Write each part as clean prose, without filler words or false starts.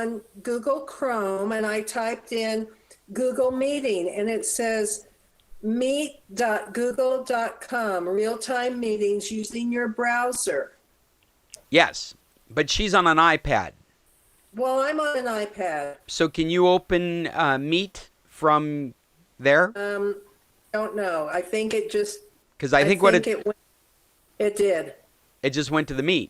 on Google Chrome and I typed in Google Meeting and it says meet.google.com, real-time meetings using your browser. Yes, but she's on an iPad. Well, I'm on an iPad. So can you open Meet from there? Don't know. I think it just... Because I think it did. It just went to the Meet.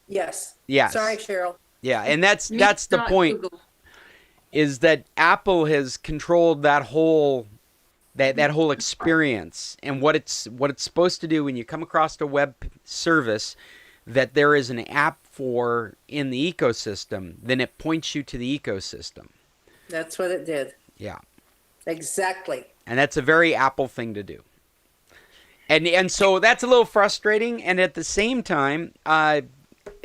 Yes. Yes. Sorry, Cheryl. Yeah, and that's the point. Google. Is that Apple has controlled that whole whole experience, and what it's supposed to do when you come across a web service that there is an app for in the ecosystem, then it points you to the ecosystem. That's what it did. Yeah. Exactly. And that's a very Apple thing to do. And so that's a little frustrating, and at the same time,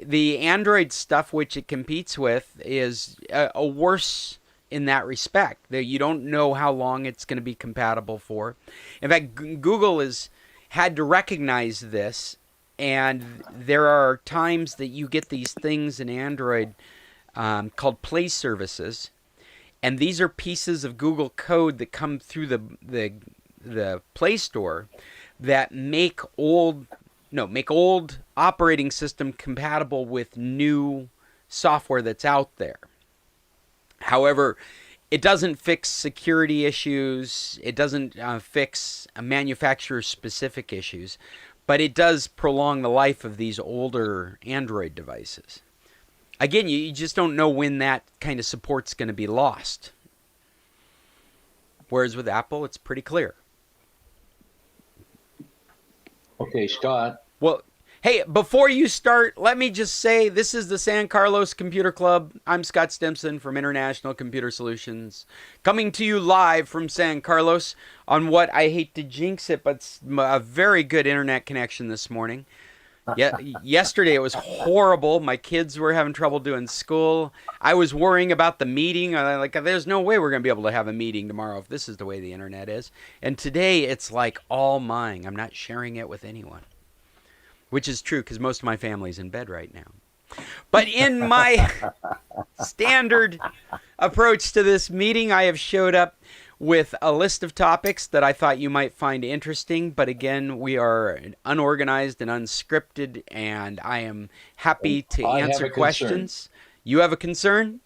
the Android stuff which it competes with is a worse in that respect. That you don't know how long it's going to be compatible for. In fact, Google has had to recognize this, and there are times that you get these things in Android called Play services, and these are pieces of Google code that come through the Play Store that make old operating system compatible with new software that's out there. However, it doesn't fix security issues. It doesn't fix manufacturer-specific issues, but it does prolong the life of these older Android devices. Again, you just don't know when that kind of support's going to be lost. Whereas with Apple, it's pretty clear. Okay, Scott. Well, hey, before you start, let me just say this is the San Carlos Computer Club. I'm Scott Stimson from International Computer Solutions, coming to you live from San Carlos on what, I hate to jinx it, but it's a very good internet connection this morning. Yeah, yesterday it was horrible. My kids were having trouble doing school. I was worrying about the meeting. Like, there's no way we're going to be able to have a meeting tomorrow if this is the way the internet is. And today it's like all mine. I'm not sharing it with anyone, which is true because most of my family's in bed right now. But in my standard approach to this meeting, I have showed up with a list of topics that I thought you might find interesting. But again, we are unorganized and unscripted, and I am happy to answer questions. You have a concern?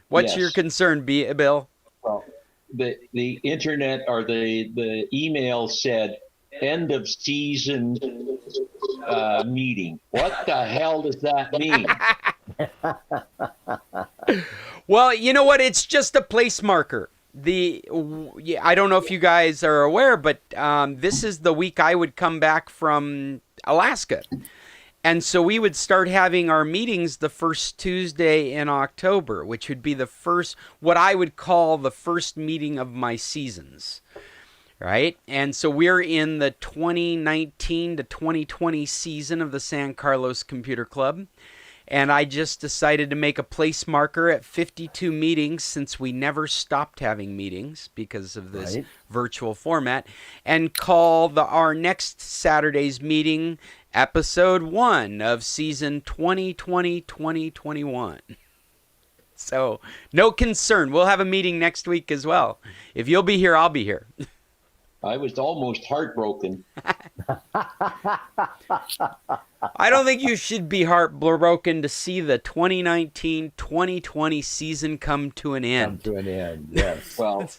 What's your concern, Bill? Well, the internet or the email said end of season meeting. What the hell does that mean? Well, you know what? It's just a place marker. I don't know if you guys are aware, but this is the week I would come back from Alaska. And so we would start having our meetings the first Tuesday in October, which would be the first, what I would call the first meeting of my seasons. Right? And so we're in the 2019 to 2020 season of the San Carlos Computer Club. And I just decided to make a place marker at 52 meetings, since we never stopped having meetings because of this virtual format, and call our next Saturday's meeting episode 1 of season 2020-2021. So no concern. We'll have a meeting next week as well. If you'll be here, I'll be here. I was almost heartbroken. I don't think you should be heartbroken to see the 2019-2020 season come to an end. Come to an end, yes. Well,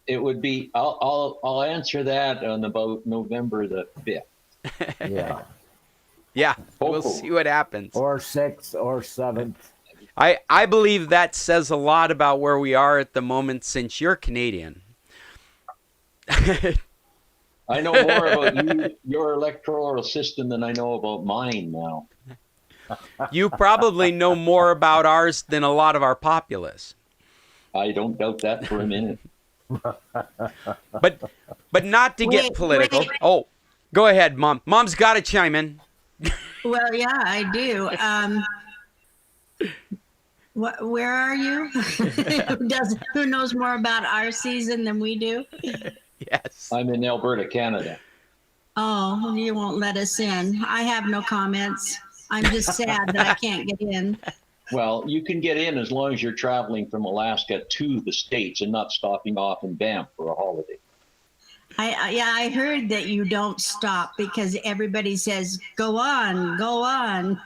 it would be. I'll answer that on about November the 5th. Yeah. Yeah, we'll see what happens. Or 6th or 7th. I believe that says a lot about where we are at the moment, since you're Canadian. I know more about your electoral system than I know about mine now. You probably know more about ours than a lot of our populace. I don't doubt that for a minute. But not to get political. Oh, go ahead, Mom. Mom's got to chime in. Well, yeah, I do. Where are you? Who knows more about our season than we do? Yes. I'm in Alberta, Canada. Oh, you won't let us in. I have no comments. I'm just sad that I can't get in. Well, you can get in as long as you're traveling from Alaska to the States and not stopping off in Banff for a holiday. I heard that you don't stop because everybody says, go on, go on.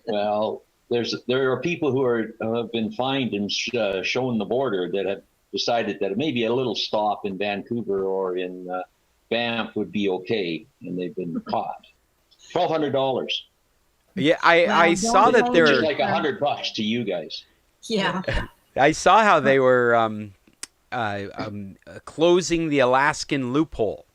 Well, there are people who have been fined and shown the border that have decided that maybe a little stop in Vancouver or in Banff would be okay, and they've been caught. $1,200, Yeah, I saw that which there. is like $100 to you guys. Yeah. I saw how they were closing the Alaskan loophole.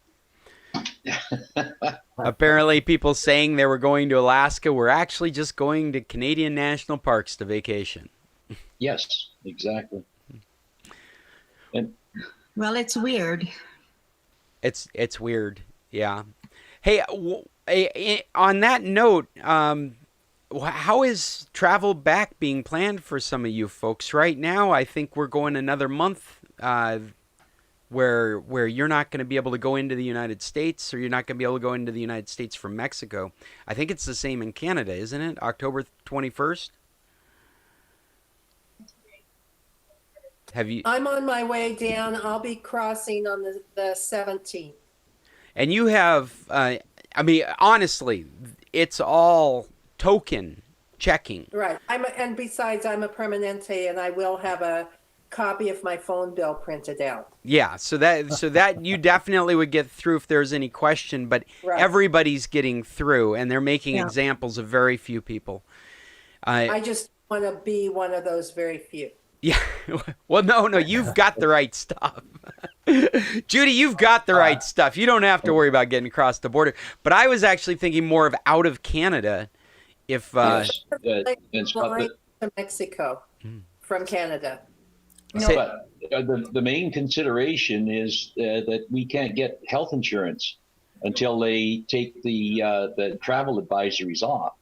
Apparently, people saying they were going to Alaska were actually just going to Canadian national parks to vacation. Yes, exactly. And Well, it's weird. It's weird, yeah. Hey, on that note, how is travel back being planned for some of you folks right now? I think we're going another month where you're not going to be able to go into the United States, or you're not going to be able to go into the United States from Mexico. I think it's the same in Canada, isn't it? October 21st? Have you? I'm on my way down. I'll be crossing on the 17th. And you have, I mean, honestly, it's all token checking. Right. And besides, I'm a permanente, and I will have a copy of my phone bill printed out. Yeah, so that you definitely would get through if there's any question, but Right. everybody's getting through, and they're making Yeah. examples of very few people. I just want to be one of those very few. Yeah, well, no, you've got the right stuff. Judy, you've got the right stuff. You don't have to worry about getting across the border. But I was actually thinking more of out of Canada. If yes, Like and flying to Mexico from Canada. Say- but the main consideration is that we can't get health insurance until they take the travel advisories off.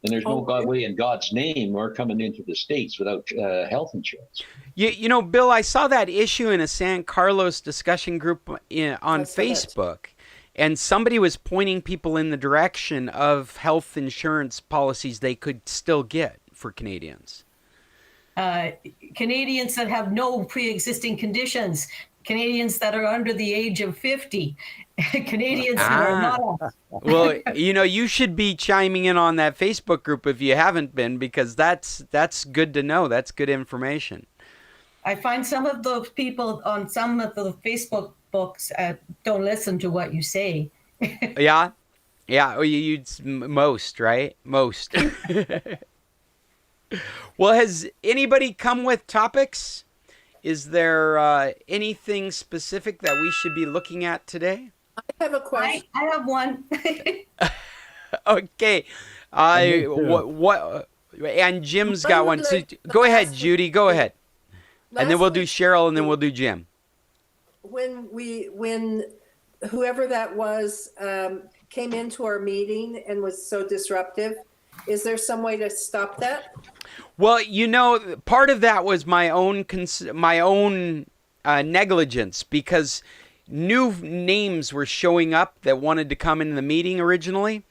And there's no way in God's name we're coming into the States without health insurance. you know, Bill, I saw that issue in a San Carlos discussion group on That's it. Facebook. And somebody was pointing people in the direction of health insurance policies they could still get for Canadians. Canadians that have no pre-existing conditions, Canadians that are under the age of 50, Canadians who are not. Well, you know, you should be chiming in on that Facebook group if you haven't been, because that's good to know. That's good information. I find some of those people on some of the Facebook books don't listen to what you say. Yeah? Yeah, well, most, right? Most. Well, has anybody come with topics? Is there anything specific that we should be looking at today? I have a question. I have one. Okay. What? And Jim's got one. So go ahead, Judy. Go ahead. And then we'll do Cheryl, and then we'll do Jim. When whoever that was came into our meeting and was so disruptive, is there some way to stop that? Well, you know, part of that was my own negligence, because new names were showing up that wanted to come into the meeting originally.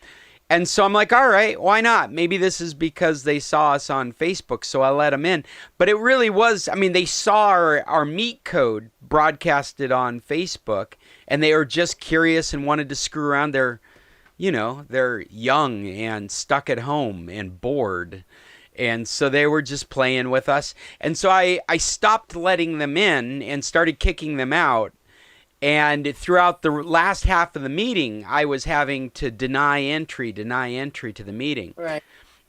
And so I'm like, all right, why not? Maybe this is because they saw us on Facebook, so I let them in. But it really was, I mean, they saw our meet code broadcasted on Facebook, and they were just curious and wanted to screw around. They're young and stuck at home and bored. And so they were just playing with us. And so I stopped letting them in and started kicking them out. And throughout the last half of the meeting, I was having to deny entry to the meeting. Right.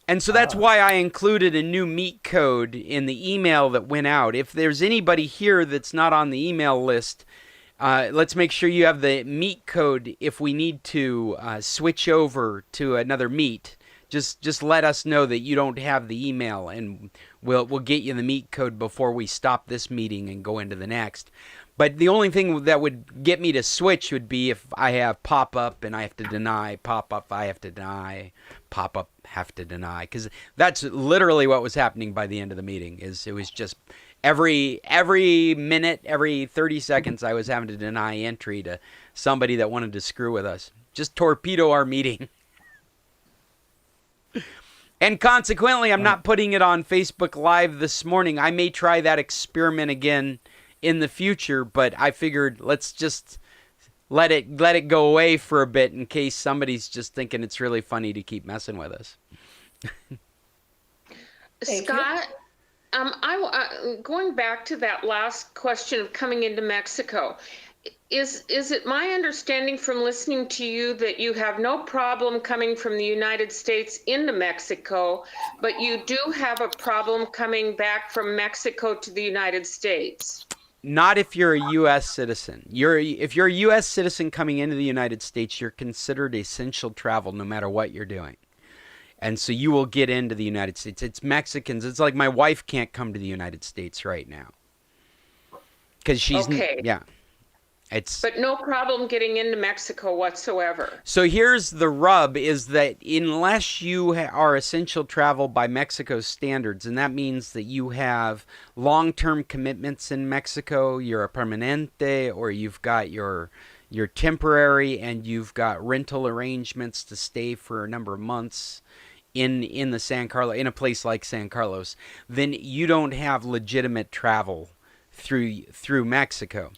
And so that's why I included a new meet code in the email that went out. If there's anybody here that's not on the email list, let's make sure you have the meet code if we need to switch over to another meet. Just let us know that you don't have the email, and we'll get you the meet code before we stop this meeting and go into the next. But the only thing that would get me to switch would be if I have pop-up and I have to deny, pop-up, I have to deny, pop-up, have to deny. Because that's literally what was happening by the end of the meeting. It was just every minute, every 30 seconds, I was having to deny entry to somebody that wanted to screw with us. Just torpedo our meeting. And consequently, I'm not putting it on Facebook Live this morning. I may try that experiment again in the future, but I figured let's just let it go away for a bit in case somebody's just thinking it's really funny to keep messing with us. Scott, going back to that last question of coming into Mexico, is it my understanding from listening to you that you have no problem coming from the United States into Mexico, but you do have a problem coming back from Mexico to the United States? Not if you're a U.S. citizen. If you're a U.S. citizen coming into the United States, you're considered essential travel no matter what you're doing. And so you will get into the United States. It's Mexicans. It's like my wife can't come to the United States right now. Because she's... Okay. Yeah. But no problem getting into Mexico whatsoever. So here's the rub, is that unless you are essential travel by Mexico's standards, and that means that you have long-term commitments in Mexico, you're a permanente, or you've got your temporary, and you've got rental arrangements to stay for a number of months in a place like San Carlos, then you don't have legitimate travel through Mexico.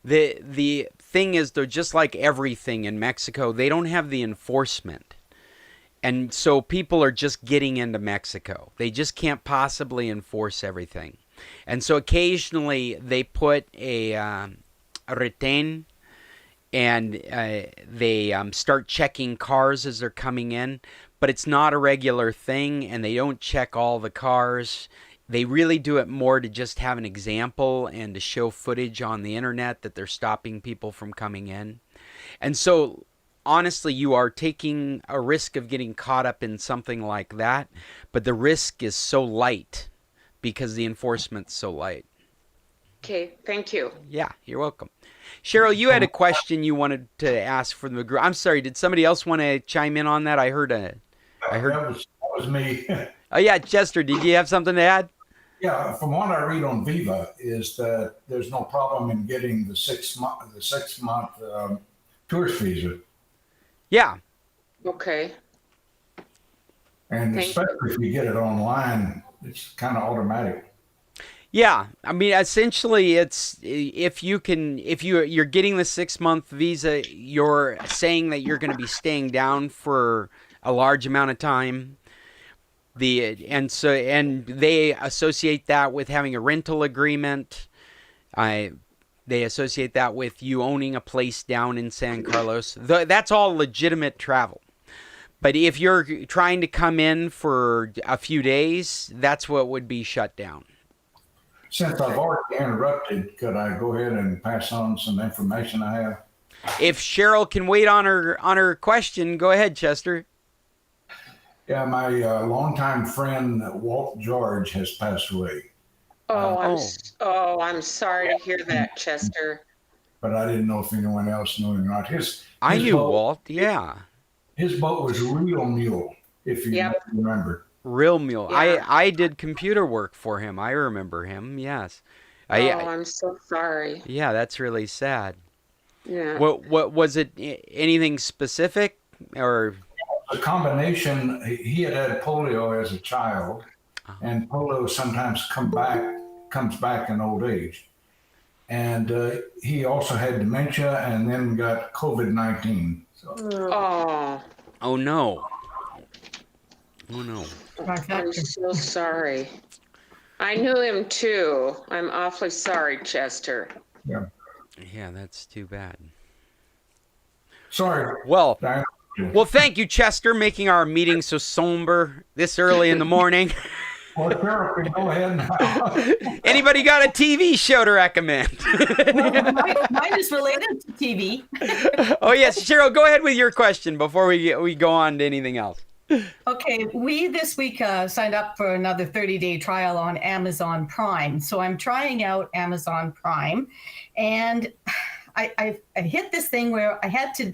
The thing is, though, just like everything in Mexico, they don't have the enforcement. And so people are just getting into Mexico. They just can't possibly enforce everything. And so occasionally they put a retén, and they start checking cars as they're coming in. But it's not a regular thing, and they don't check all the cars. They really do it more to just have an example and to show footage on the internet that they're stopping people from coming in. And so, honestly, you are taking a risk of getting caught up in something like that, but the risk is so light because the enforcement's so light. Okay, thank you. Yeah, you're welcome. Cheryl, you had a question you wanted to ask for the group. I'm sorry, did somebody else want to chime in on that? I heard. That was me. Oh yeah, Chester, did you have something to add? Yeah, from what I read on Viva is that there's no problem in getting the 6 month tourist visa, Yeah. Okay. and Thank especially if you get it online, it's kind of automatic. Yeah, I mean, essentially, it's if you're getting the 6 month visa, you're saying that you're going to be staying down for a large amount of time. And they associate that with having a rental agreement. They associate that with you owning a place down in San Carlos. That's all legitimate travel. But if you're trying to come in for a few days, that's what would be shut down. Since I've already interrupted, could I go ahead and pass on some information I have? If Cheryl can wait on her question, go ahead, Chester. Yeah, my longtime friend Walt George has passed away. I'm sorry to hear that, Chester. But I didn't know if anyone else knew him or not. I knew boat, Walt, yeah. His boat was Real Mule, if you remember. Real Mule. Yeah. I did computer work for him. I remember him, yes. I'm so sorry. Yeah, that's really sad. Yeah. What was it? Anything specific, or? A combination. He had polio as a child, and polio sometimes comes back in old age. And he also had dementia, and then got COVID-19. So. Oh no. Oh no. I'm so sorry. I knew him too. I'm awfully sorry, Chester. Yeah. Yeah, that's too bad. Sorry. Well, thank you, Chester, making our meeting so somber this early in the morning. Well, Cheryl, go ahead now. Anybody got a TV show to recommend? Mine is related to TV. Oh yes, Cheryl, go ahead with your question before we go on to anything else. Okay, we this week signed up for another 30-day trial on Amazon Prime. So I'm trying out Amazon Prime, and I hit this thing where I had to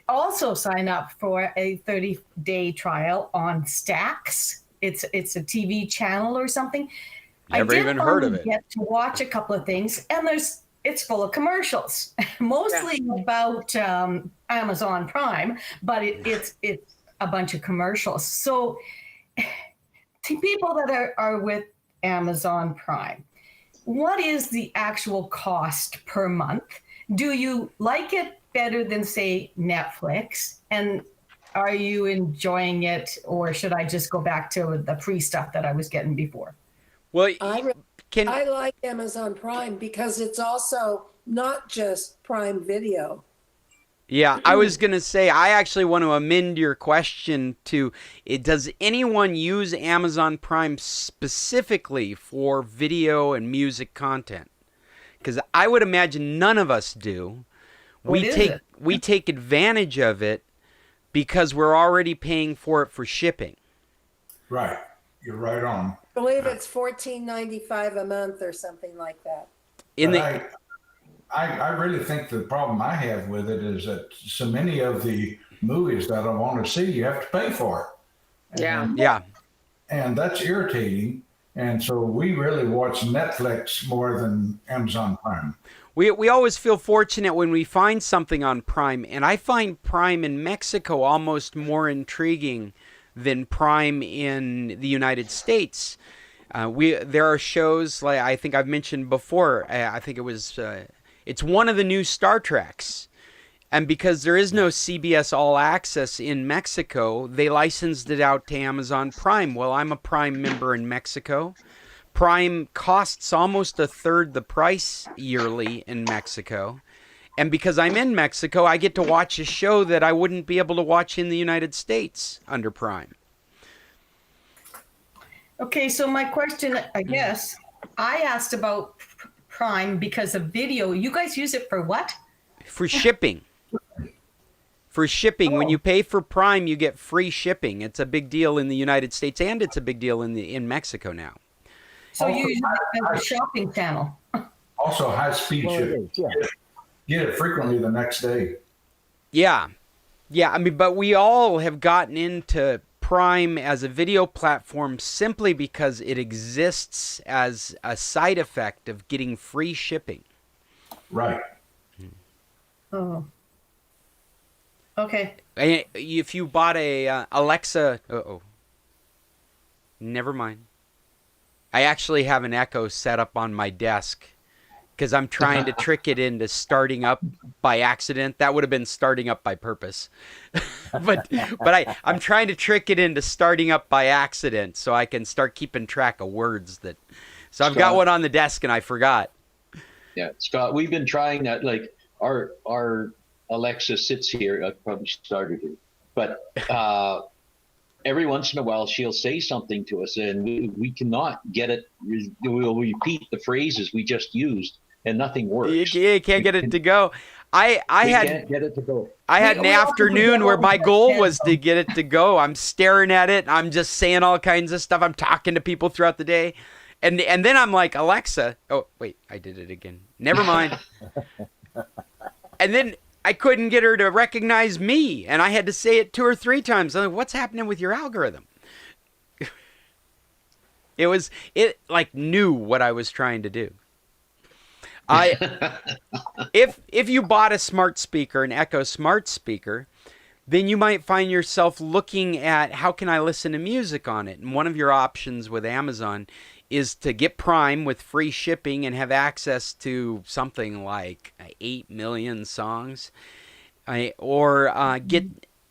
also sign up for a 30-day trial on Stax. It's a TV channel or something. Never even heard of it. Get to watch a couple of things, and it's full of commercials, mostly about Amazon Prime, but it's a bunch of commercials. So to people that are with Amazon Prime, what is the actual cost per month? Do you like it better than, say, Netflix? And are you enjoying it, or should I just go back to the free stuff that I was getting before? Well, I like Amazon Prime because it's also not just Prime Video. yeah, I was going to say, I actually want to amend your question to, does anyone use Amazon Prime specifically for video and music content? Because I would imagine none of us do. We take advantage of it because we're already paying for it for shipping. Right. You're right on. I believe it's $14.95 a month or something like that. I really think the problem I have with it is that so many of the movies that I want to see, you have to pay for. Yeah. And that's irritating. And so we really watch Netflix more than Amazon Prime. We always feel fortunate when we find something on Prime, and I find Prime in Mexico almost more intriguing than Prime in the United States. There are shows like I think I've mentioned before. I think it was it's one of the new Star Treks, and because there is no CBS All Access in Mexico, they licensed it out to Amazon Prime. Well, I'm a Prime member in Mexico. Prime costs almost a third the price yearly in Mexico. And because I'm in Mexico, I get to watch a show that I wouldn't be able to watch in the United States under Prime. Okay, so my question, I guess, I asked about Prime because of video. You guys use it for what? For shipping. For shipping. When you pay for Prime, you get free shipping. It's a big deal in the United States, and it's a big deal in Mexico now. So you use it as a shopping channel. Also, high-speed shipping. Yeah. Get it frequently the next day. Yeah. Yeah, I mean, but we all have gotten into Prime as a video platform simply because it exists as a side effect of getting free shipping. Right. Oh. Okay. If you bought a Alexa... Never mind. I actually have an Echo set up on my desk because I'm trying to trick it into starting up by accident. That would have been starting up by purpose. but I'm trying to trick it into starting up by accident so I can start keeping track of words that... So I've got one on the desk and I forgot. Yeah, Scott, we've been trying that. Like our Alexa sits here. I probably started it, but every once in a while she'll say something to us, and we cannot get it. We'll repeat the phrases we just used, and nothing works. You can't get it to go. I can't get it to go. I had an afternoon where my goal was to get it to go. I'm staring at it. I'm just saying all kinds of stuff. I'm talking to people throughout the day. And then I'm like, Alexa. Oh, wait, I did it again. Never mind. And then I couldn't get her to recognize me. And I had to say it 2 or 3 times. I'm like, what's happening with your algorithm? It like knew what I was trying to do. If you bought a smart speaker, an Echo smart speaker, then you might find yourself looking at how can I listen to music on it. And one of your options with Amazon is to get Prime with free shipping and have access to something like 8 million songs, or get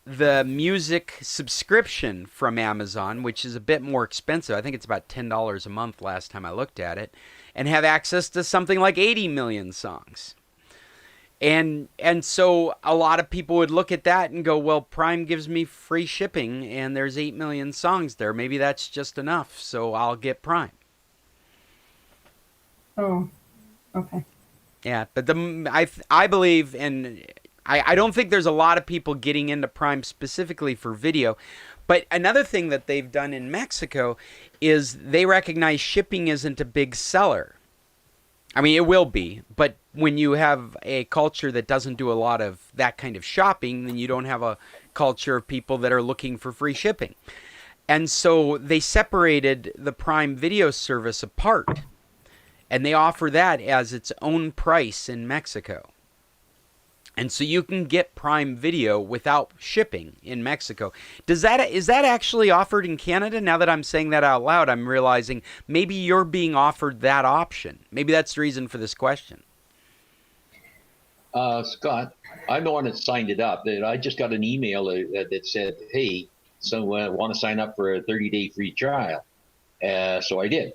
the music subscription from Amazon, which is a bit more expensive. I think it's about $10 a month last time I looked at it, and have access to something like 80 million songs. And so a lot of people would look at that and go, well, Prime gives me free shipping and there's 8 million songs there. Maybe that's just enough, so I'll get Prime. Oh, okay. Yeah, but I believe, and I don't think there's a lot of people getting into Prime specifically for video. But another thing that they've done in Mexico is they recognize shipping isn't a big seller. I mean, it will be, but when you have a culture that doesn't do a lot of that kind of shopping, then you don't have a culture of people that are looking for free shipping. And so they separated the Prime Video service apart, and they offer that as its own price in Mexico. And so you can get Prime Video without shipping in Mexico. Is that actually offered in Canada? Now that I'm saying that out loud, I'm realizing maybe you're being offered that option. Maybe that's the reason for this question. Scott, I'm the one that signed it up. I just got an email that said, hey, someone want to sign up for a 30-day free trial. So I did.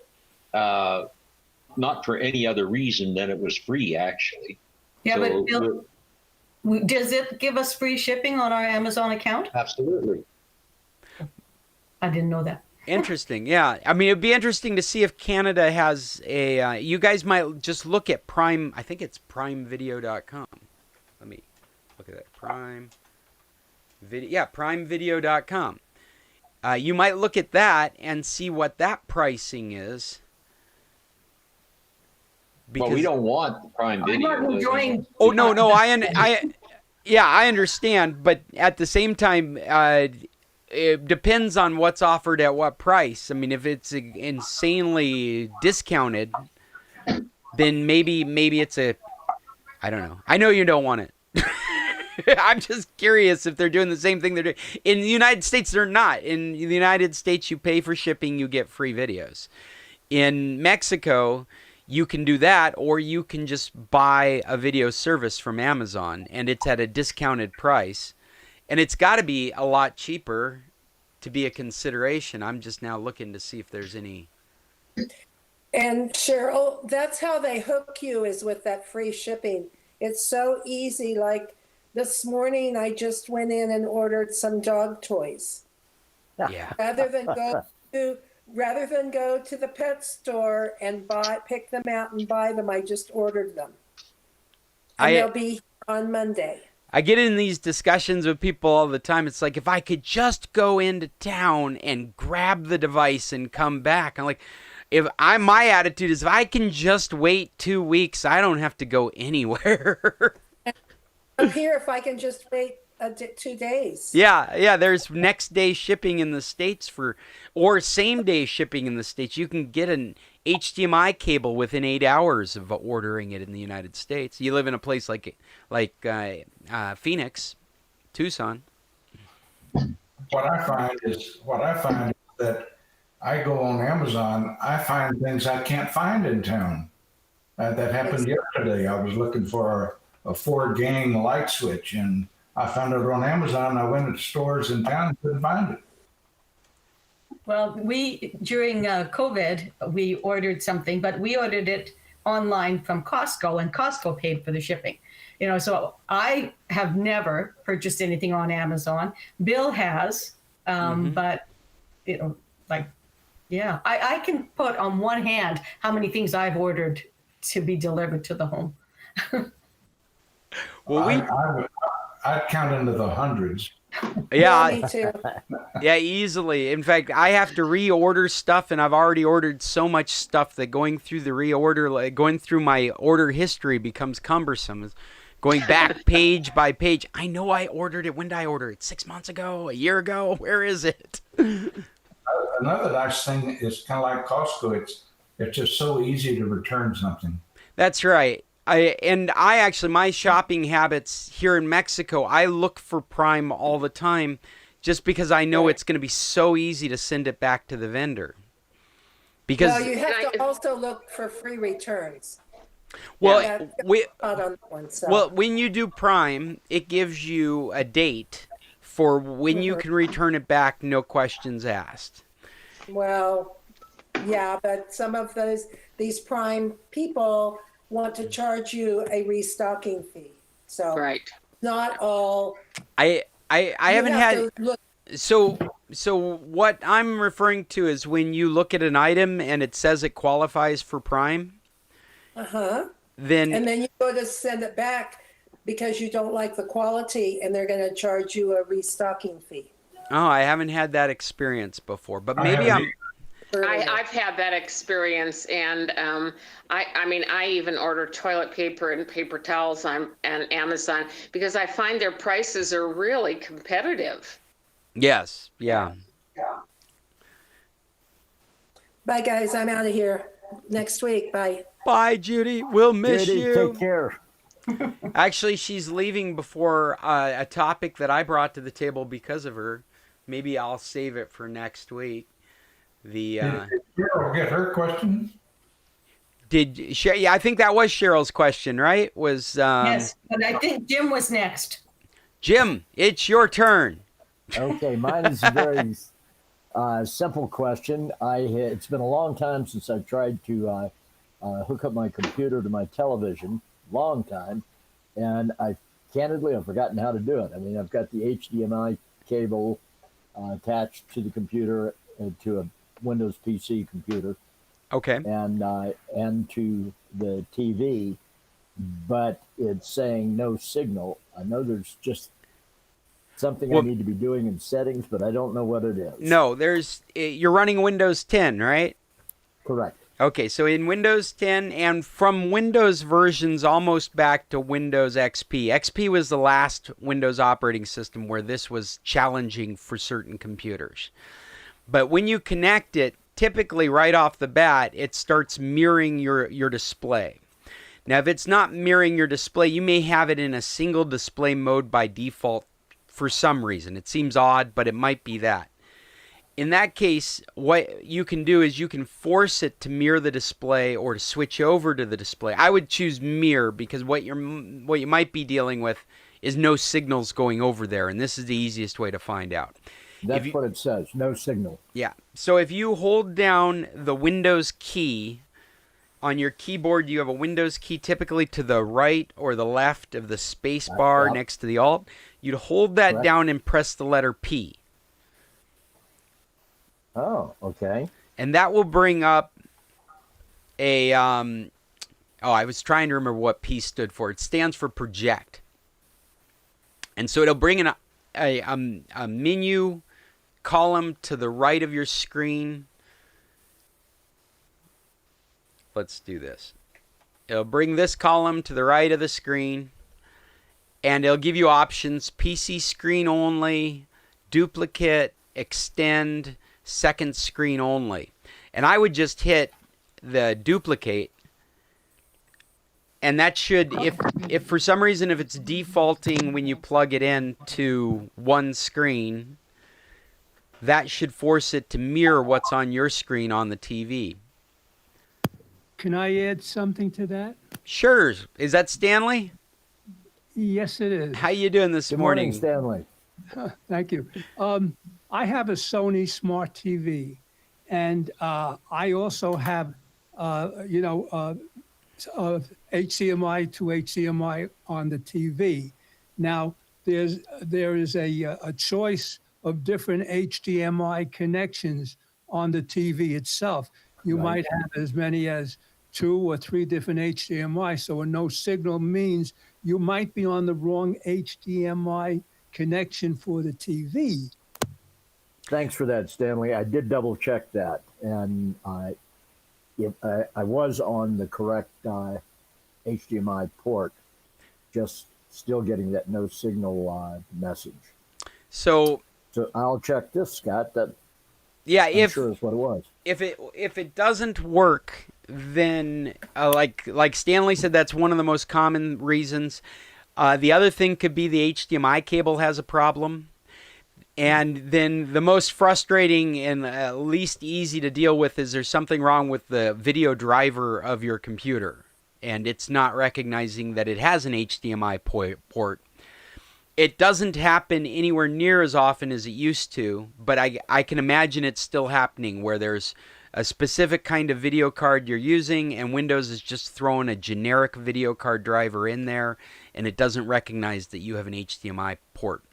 Not for any other reason than it was free, actually. Yeah, So, but Bill, does it give us free shipping on our Amazon account? absolutely. I didn't know that. Interesting. Yeah. I mean, it'd be interesting to see if Canada has a, you guys might just look at Prime. I think it's primevideo.com. Let me look at that. primevideo.com. You might look at that and see what that pricing is. Well, we don't want the Prime Video. I'm not enjoying. Oh, no. I understand. But at the same time, it depends on what's offered at what price. I mean, if it's insanely discounted, then maybe it's I don't know. I know you don't want it. I'm just curious if they're doing the same thing they're doing. In the United States, they're not. In the United States, you pay for shipping, you get free videos. In Mexico, you can do that, or you can just buy a video service from Amazon, and it's at a discounted price. And it's got to be a lot cheaper to be a consideration. I'm just now looking to see if there's any. And Cheryl, that's how they hook you, is with that free shipping. It's so easy. Like this morning, I just went in and ordered some dog toys. Yeah. Rather than go to the pet store and pick them out and buy them, I just ordered them. And they'll be on Monday. I get in these discussions with people all the time. It's like, if I could just go into town and grab the device and come back. I'm like, my attitude is, if I can just wait 2 weeks, I don't have to go anywhere. I'm here if I can just wait 2 days. Yeah. There's next day shipping in the States or same day shipping in the States. You can get an HDMI cable within 8 hours of ordering it in the United States. You live in a place like Phoenix, Tucson. What I find is that I go on Amazon, I find things I can't find in town. That happened yesterday. I was looking for a 4-gang light switch, and I found it on Amazon. I went to stores in town and couldn't find it. Well, during COVID, we ordered something, but we ordered it online from Costco, and Costco paid for the shipping. So I have never purchased anything on Amazon. Bill has, but I can put on one hand how many things I've ordered to be delivered to the home. Well, I'd count into the hundreds. Yeah, Me too. yeah, easily. In fact, I have to reorder stuff, and I've already ordered so much stuff that going through my order history becomes cumbersome. Going back page by page. I know I ordered it. When did I order it? 6 months ago? A year ago? Where is it? Another nice thing is kind of like Costco. It's just so easy to return something. That's right. My shopping habits here in Mexico, I look for Prime all the time just because I know it's going to be so easy to send it back to the vendor. Because Well, you have to also look for free returns. well, Well, when you do Prime, it gives you a date for when you can return it back, no questions asked. Well, yeah, but some of these Prime people want to charge you a restocking fee. So Right. not all. I haven't had. to look. So what I'm referring to is when you look at an item and it says it qualifies for Prime, then And then you go to send it back because you don't like the quality, and they're going to charge you a restocking fee. oh, I haven't had that experience before, but maybe I've had that experience, and I even order toilet paper and paper towels on Amazon because I find their prices are really competitive. Yes, yeah. Bye, guys. I'm out of here. Next week. Bye. Bye, Judy. We'll miss Judy, you. take care. Actually, she's leaving before a topic that I brought to the table because of her. Maybe I'll save it for next week. The Did Cheryl get her question? yeah, I think that was Cheryl's question, right? Was Yes, but I think Jim was next. Jim? It's your turn. Okay, mine is a very simple question. It's been a long time since I've tried to hook up my computer to my television. Long time, and I've forgotten how to do it. I mean, I've got the HDMI cable attached to the computer, to a Windows PC computer, Okay. and to the TV, but it's saying no signal. I know there's just something I need to be doing in settings, but I don't know what it is. No, you're running Windows 10, right? Correct. Okay, so in Windows 10 and from Windows versions almost back to Windows XP. XP was the last Windows operating system where this was challenging for certain computers. But when you connect it, typically right off the bat, it starts mirroring your display. Now, if it's not mirroring your display, you may have it in a single display mode by default for some reason. It seems odd, but it might be that. In that case, what you can do is you can force it to mirror the display or to switch over to the display. I would choose mirror because what you might be dealing with is no signals going over there, and this is the easiest way to find out. That's what it says, no signal. Yeah. So if you hold down the Windows key on your keyboard, you have a Windows key typically to the right or the left of the space bar next to the Alt. You'd hold that down and press the letter P. Oh, okay. And that will bring up a I was trying to remember what P stood for. It stands for project. And so it'll bring in a menu column to the right of your screen. Let's do this. It'll bring this column to the right of the screen, and it'll give you options: PC screen only, duplicate, extend, second screen only. And I would just hit the duplicate, and that should, if for some reason, if it's defaulting when you plug it in to one screen, that should force it to mirror what's on your screen on the TV. Can I add something to that? Sure. Is that Stanley? Yes, it is. How you doing this Good morning? Stanley. Thank you. I have a Sony Smart TV, and I also have, HDMI to HDMI on the TV. Now, there is a choice of different HDMI connections on the TV itself. You might have as many as 2 or 3 different HDMI. So a no signal means you might be on the wrong HDMI connection for the TV. Thanks for that, Stanley. I did double check that, and I was on the correct HDMI port, just still getting that no signal message. So I'll check this, Scott. That I'm sure is what it was. If it doesn't work, then like Stanley said, that's one of the most common reasons. The other thing could be the HDMI cable has a problem. And then the most frustrating and least easy to deal with is there's something wrong with the video driver of your computer, and it's not recognizing that it has an HDMI port. It doesn't happen anywhere near as often as it used to, but I can imagine it's still happening where there's a specific kind of video card you're using and Windows is just throwing a generic video card driver in there and it doesn't recognize that you have an HDMI port.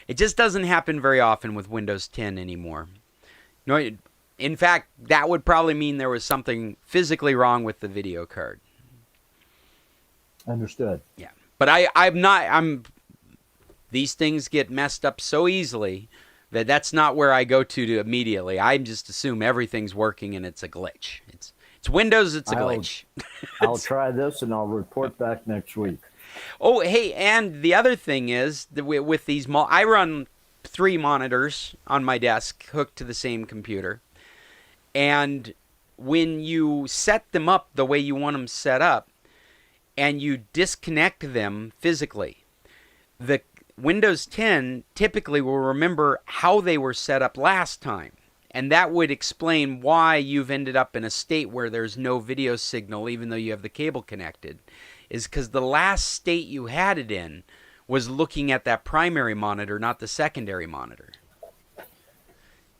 It just doesn't happen very often with Windows 10 anymore. No, in fact, that would probably mean there was something physically wrong with the video card. Understood. Yeah, but these things get messed up so easily that that's not where I go to immediately. I just assume everything's working and it's a glitch. It's Windows, it's a glitch. I'll try this and I'll report back next week. Oh, hey, and the other thing is that with these, I run 3 monitors on my desk hooked to the same computer. And when you set them up the way you want them set up, and you disconnect them physically. The Windows 10 typically will remember how they were set up last time. And that would explain why you've ended up in a state where there's no video signal even though you have the cable connected. Is because the last state you had it in was looking at that primary monitor, not the secondary monitor.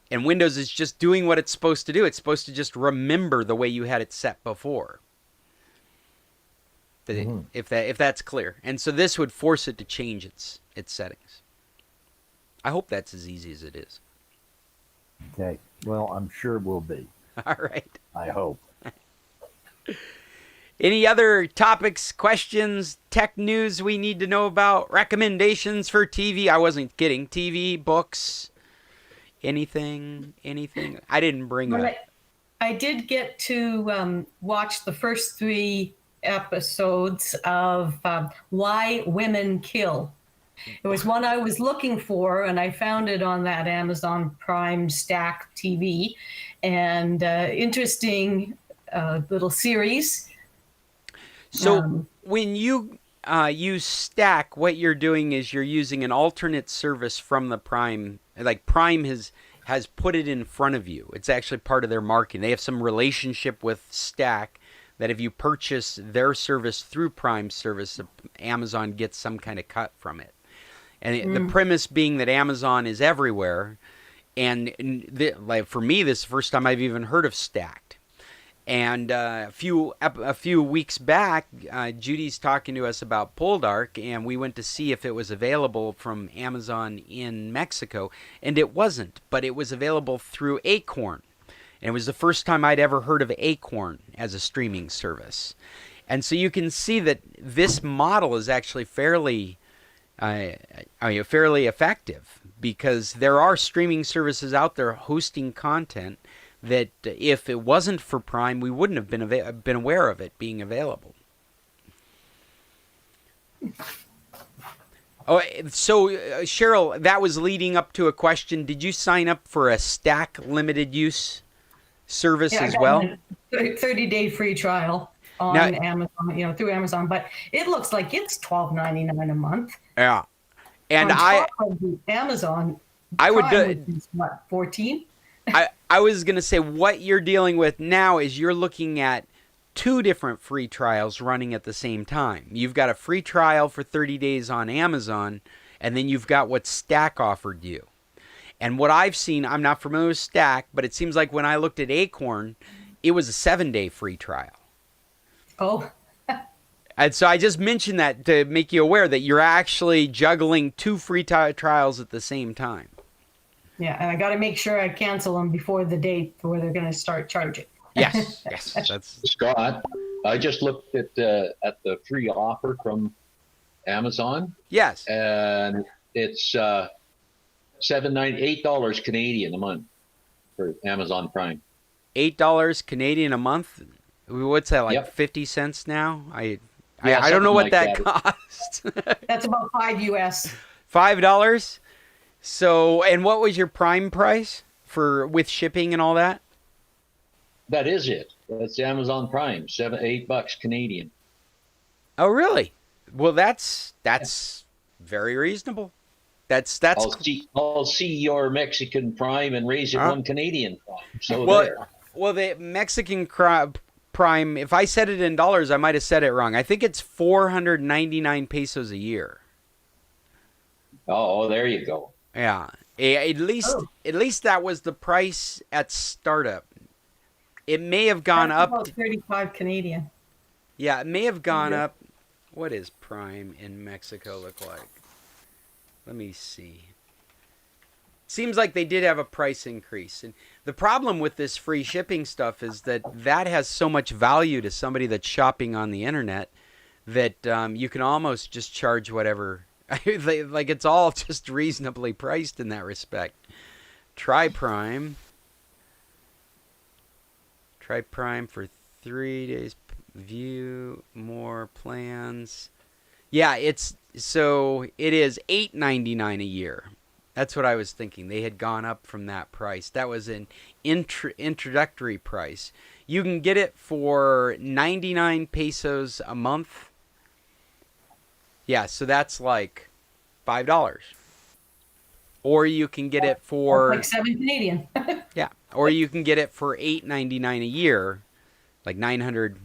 And Windows is just doing what it's supposed to do. It's supposed to just remember the way you had it set before. If that's clear. And so this would force it to change its settings. I hope that's as easy as it is. Okay. Well, I'm sure it will be. All right. I hope. Any other topics, questions, tech news we need to know about? Recommendations for TV? I wasn't kidding. TV, books, anything? I didn't bring up. I did get to watch the first 3 episodes of Why Women Kill. It was one I was looking for, and I found it on that Amazon Prime Stack TV. And interesting little series. So when you use Stack, what you're doing is you're using an alternate service from the Prime. Like Prime has put it in front of you. It's actually part of their marketing. They have some relationship with Stack that if you purchase their service through Prime service, Amazon gets some kind of cut from it. And the premise being that Amazon is everywhere. And like for me, this is the first time I've even heard of Stacked. And a few weeks back, Judy's talking to us about Poldark, and we went to see if it was available from Amazon in Mexico, and it wasn't, but it was available through Acorn. And it was the first time I'd ever heard of Acorn as a streaming service. And so you can see that this model is actually fairly effective, because there are streaming services out there hosting content that if it wasn't for Prime, we wouldn't have been aware of it being available. Oh, so Cheryl, that was leading up to a question. Did you sign up for a Stack limited use service as well? 30-day free trial on Amazon, through Amazon, but it looks like it's $12.99 a month. Yeah, and Amazon. I would do what, 14? I was going to say what you're dealing with now is you're looking at 2 different free trials running at the same time. You've got a free trial for 30 days on Amazon, and then you've got what Stack offered you. And what I've seen, I'm not familiar with Stack, but it seems like when I looked at Acorn, it was a 7-day free trial. Oh. And so I just mentioned that to make you aware that you're actually juggling 2 free trials at the same time. Yeah, and I got to make sure I cancel them before the date where they're going to start charging. Yes. That's Scott, I just looked at the free offer from Amazon. Yes. And it's $8 Canadian a month for Amazon Prime. $8 Canadian a month. What's that, like? Yep. 50 cents now? I Yeah, don't know what something that like costs. That's about $5 US. $5. So, and what was your Prime price with shipping and all that? That is it. That's Amazon Prime, $8 Canadian. Oh, really? Well, that's very reasonable. That's. I'll see your Mexican Prime and raise it 1 Canadian Prime. So well, the Mexican Prime. If I said it in dollars, I might have said it wrong. I think it's 499 pesos a year. Oh, there you go. Yeah, at least that was the price at startup. It may have gone up. About 35 Canadian. Yeah, it may have gone up. What does Prime in Mexico look like? Let me see. Seems like they did have a price increase. And the problem with this free shipping stuff is that has so much value to somebody that's shopping on the internet that you can almost just charge whatever. Like it's all just reasonably priced in that respect. Try Prime for 3 days. View more plans. Yeah, it is $8.99 a year. That's what I was thinking. They had gone up from that price. That was an introductory price. You can get it for 99 pesos a month Yeah, so that's like $5. Or you can get it for Like 7 Canadian. yeah, or you can get it for $8.99 a year, like 900.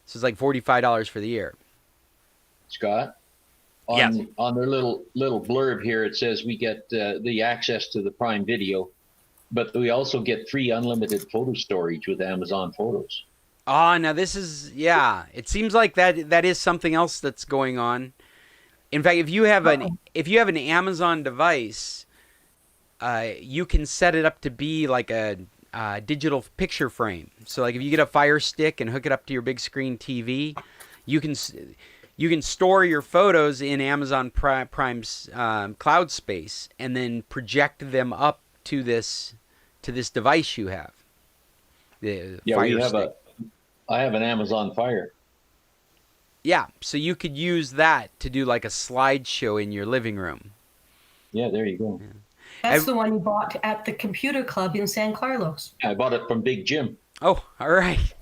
So it's like $45 for the year. Scott, Yes. on their little blurb here, it says we get the access to the Prime Video, but we also get free unlimited photo storage with Amazon Photos. Ah, now this is it seems like that is something else that's going on. In fact, if you have an Amazon device, you can set it up to be like a digital picture frame. So like if you get a Fire Stick and hook it up to your big screen TV, you can store your photos in Amazon Prime's cloud space and then project them up to this device you have. The Fire Stick. I have an Amazon Fire. Yeah, so you could use that to do like a slideshow in your living room. Yeah, there you go. Yeah. That's the one you bought at the computer club in San Carlos. I bought it from Big Jim. Oh, all right.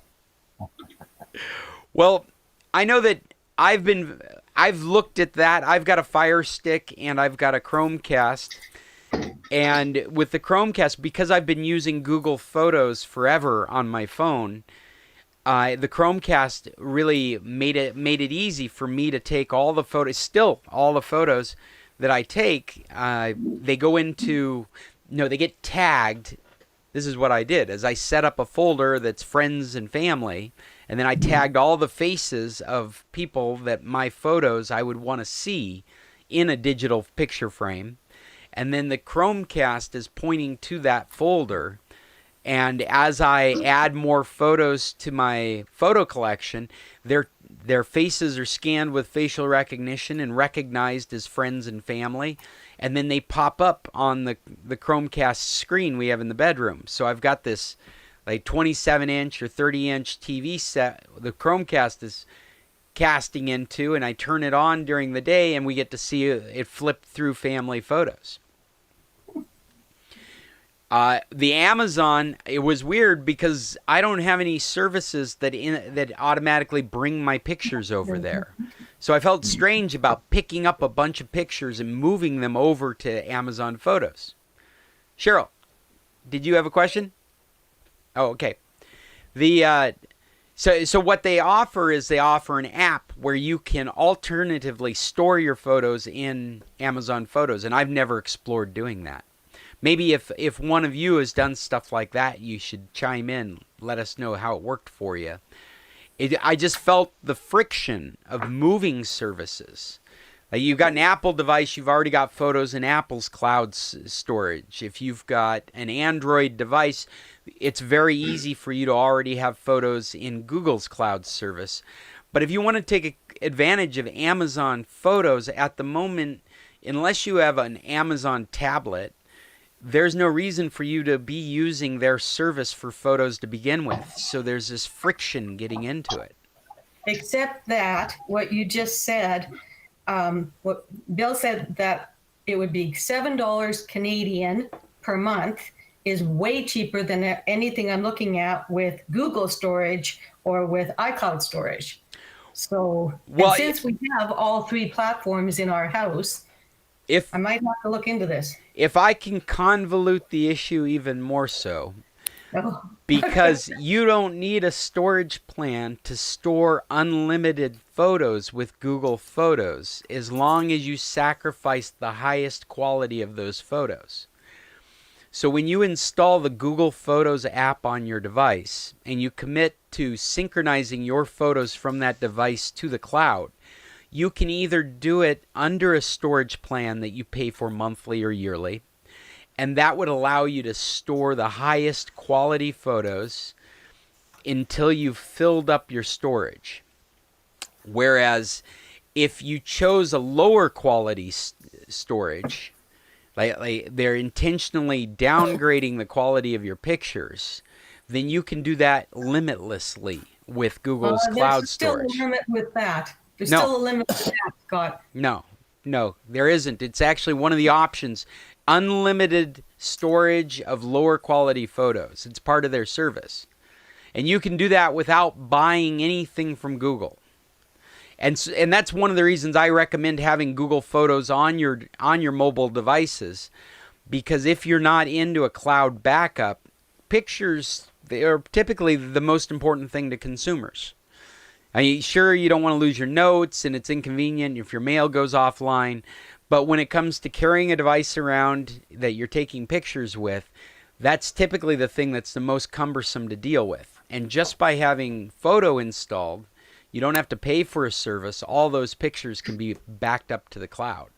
Well, I know that I've looked at that. I've got a Fire Stick and I've got a Chromecast. And with the Chromecast, because I've been using Google Photos forever on my phone, the Chromecast really made it easy for me to take all the photos. Still, all the photos that I take, they go into, they get tagged. This is what I did, is I set up a folder that's friends and family, and then I tagged all the faces of people that my photos I would want to see in a digital picture frame. And then the Chromecast is pointing to that folder. And as I add more photos to my photo collection, their faces are scanned with facial recognition and recognized as friends and family. And then they pop up on the Chromecast screen we have in the bedroom. So I've got this like 27-inch or 30-inch TV set the Chromecast is casting into, and I turn it on during the day, and we get to see it flip through family photos. The Amazon, it was weird because I don't have any services that automatically bring my pictures over there. So I felt strange about picking up a bunch of pictures and moving them over to Amazon Photos. Cheryl, did you have a question? Oh, okay. So what they offer is an app where you can alternatively store your photos in Amazon Photos, and I've never explored doing that. Maybe if one of you has done stuff like that, you should chime in. Let us know how it worked for you. I just felt the friction of moving services. Like you've got an Apple device, you've already got photos in Apple's cloud storage. If you've got an Android device, it's very easy for you to already have photos in Google's cloud service. But if you want to take advantage of Amazon Photos at the moment, unless you have an Amazon tablet, there's no reason for you to be using their service for photos to begin with. So there's this friction getting into it. Except that what you just said, what Bill said, that it would be $7 Canadian per month is way cheaper than anything I'm looking at with Google storage or with iCloud storage. So since we have all three platforms in our house, I might have to look into this. If I can convolute the issue even more so, because you don't need a storage plan to store unlimited photos with Google Photos as long as you sacrifice the highest quality of those photos. So when you install the Google Photos app on your device and you commit to synchronizing your photos from that device to the cloud, you can either do it under a storage plan that you pay for monthly or yearly, and that would allow you to store the highest quality photos until you've filled up your storage. Whereas if you chose a lower quality storage, like they're intentionally downgrading the quality of your pictures, then you can do that limitlessly with Google's cloud storage. There's still a limit with that. There's still a limit to that, Scott. No, there isn't. It's actually one of the options. Unlimited storage of lower quality photos. It's part of their service. And you can do that without buying anything from Google. And that's one of the reasons I recommend having Google Photos on your mobile devices, because if you're not into a cloud backup, pictures, they are typically the most important thing to consumers. I mean, sure, you don't want to lose your notes, and it's inconvenient if your mail goes offline, but when it comes to carrying a device around that you're taking pictures with, that's typically the thing that's the most cumbersome to deal with. And just by having Photo installed, you don't have to pay for a service. All those pictures can be backed up to the cloud.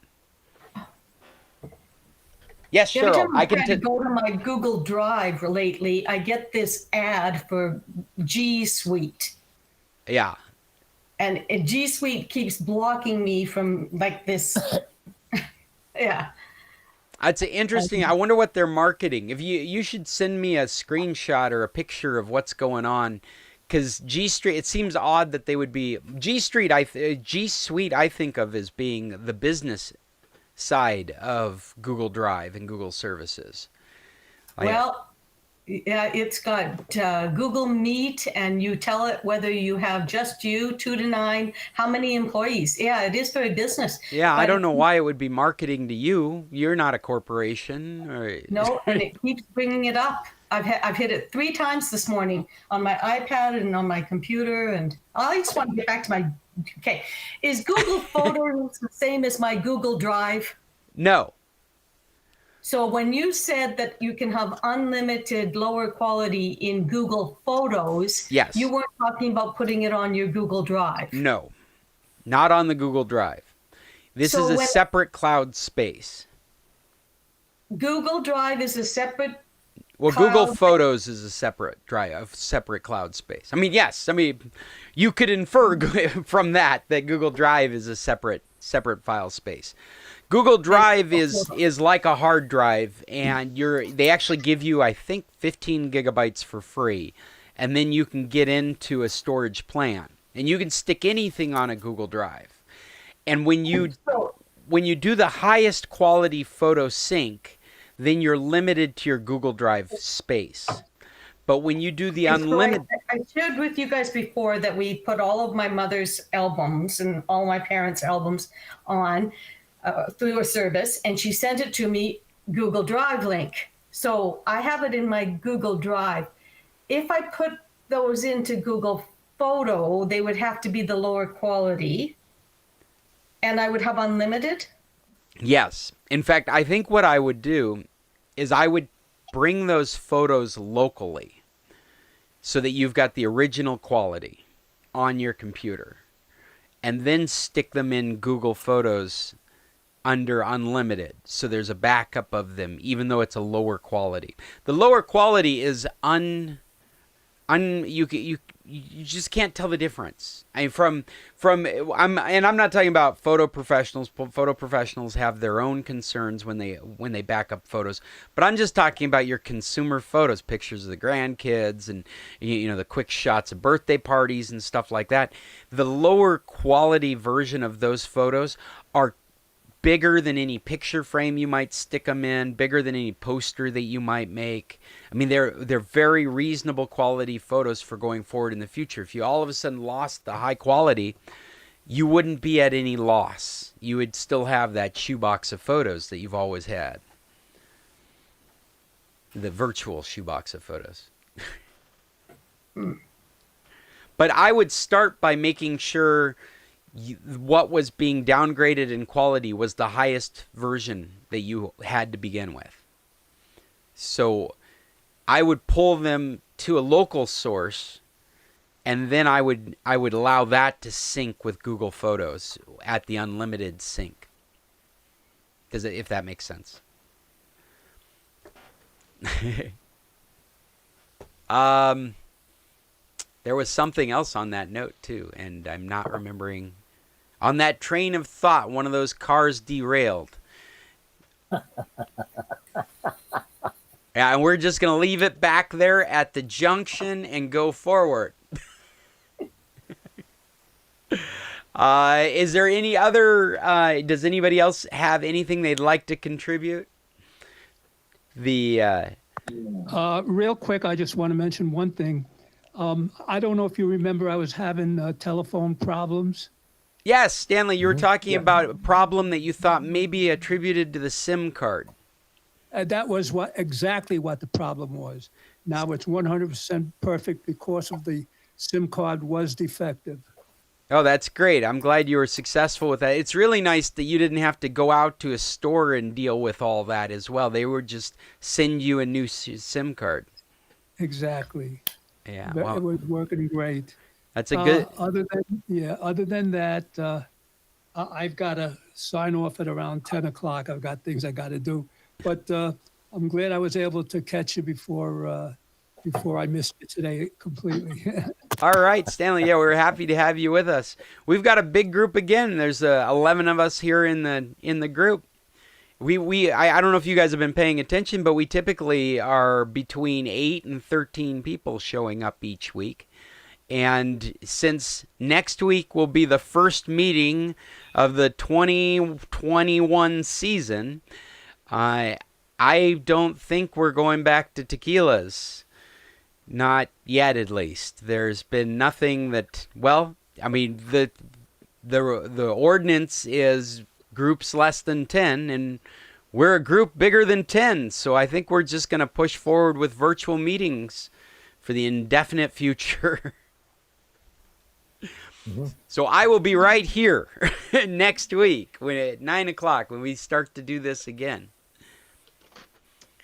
Yes, Every Cheryl, time I I can. try to go to my Google Drive lately, I get this ad for G Suite. Yeah. And G Suite keeps blocking me from like this. Yeah. That's interesting. I wonder what they're marketing. If you should send me a screenshot or a picture of what's going on, because G Suite. It seems odd that they would be G Suite. G Suite I think of as being the business side of Google Drive and Google services. Well, yeah, it's got Google Meet, and you tell it whether you have just you, 2 to 9, how many employees. Yeah, it is for a business. Yeah, I But don't know why it would be marketing to you. You're not a corporation. Or... No, and it keeps bringing it up. I've hit it 3 times this morning on my iPad and on my computer, and I just want to get back to my. Okay, is Google Photos the same as my Google Drive? No. So when you said that you can have unlimited lower quality in Google Photos, Yes. you weren't talking about putting it on your Google Drive. No, not on the Google Drive. This So is a when- separate cloud space. Google Drive is a separate. Well, Cloud. Google Photos is a separate drive, a separate cloud space. I mean, yes. I mean, you could infer from that Google Drive is a separate file space. Google Drive is like a hard drive, and they actually give you, I think, 15 gigabytes for free, and then you can get into a storage plan, and you can stick anything on a Google Drive. And when you do the highest quality photo sync, then you're limited to your Google Drive space. But when you do the unlimited... I shared with you guys before that we put all of my mother's albums and all my parents' albums on through a service, and she sent it to me Google Drive link. So I have it in my Google Drive. If I put those into Google Photo, they would have to be the lower quality, and I would have unlimited. Yes. In fact, I think what I would do is I would bring those photos locally so that you've got the original quality on your computer, and then stick them in Google Photos under unlimited, so there's a backup of them, even though it's a lower quality. The lower quality is you just can't tell the difference. I mean, I'm not talking about photo professionals. Photo professionals have their own concerns when they back up photos, but I'm just talking about your consumer photos, pictures of the grandkids, and the quick shots of birthday parties and stuff like that. The lower quality version of those photos are bigger than any picture frame you might stick them in, bigger than any poster that you might make. I mean, they're very reasonable quality photos for going forward in the future. If you all of a sudden lost the high quality, you wouldn't be at any loss. You would still have that shoebox of photos that you've always had. The virtual shoebox of photos. But I would start by making sure what was being downgraded in quality was the highest version that you had to begin with. So I would pull them to a local source, and then I would allow that to sync with Google Photos at the unlimited sync. If that makes sense. There was something else on that note too, and I'm not remembering. On that train of thought, one of those cars derailed. Yeah, and we're just going to leave it back there at the junction and go forward. Is there any other, does anybody else have anything they'd like to contribute? Real quick, I just want to mention one thing. I don't know if you remember, I was having telephone problems, Yes, Stanley, you were talking about a problem that you thought maybe attributed to the SIM card. That was exactly what the problem was. Now it's 100% perfect because of the SIM card was defective. Oh, that's great. I'm glad you were successful with that. It's really nice that you didn't have to go out to a store and deal with all that as well. They would just send you a new SIM card. Exactly. Yeah, It well, was working great. that's a good... Other than that, I've got to sign off at around 10 o'clock. I've got things I got to do. But I'm glad I was able to catch you before I missed you today completely. All right, Stanley. Yeah, we're happy to have you with us. We've got a big group again. There's 11 of us here in the group. I don't know if you guys have been paying attention, but we typically are between 8 and 13 people showing up each week. And since next week will be the first meeting of the 2021 season, I don't think we're going back to tequilas. Not yet, at least. There's been nothing that, well, I mean, the ordinance is groups less than 10, and we're a group bigger than 10, so I think we're just going to push forward with virtual meetings for the indefinite future. So I will be right here next week at 9 o'clock when we start to do this again.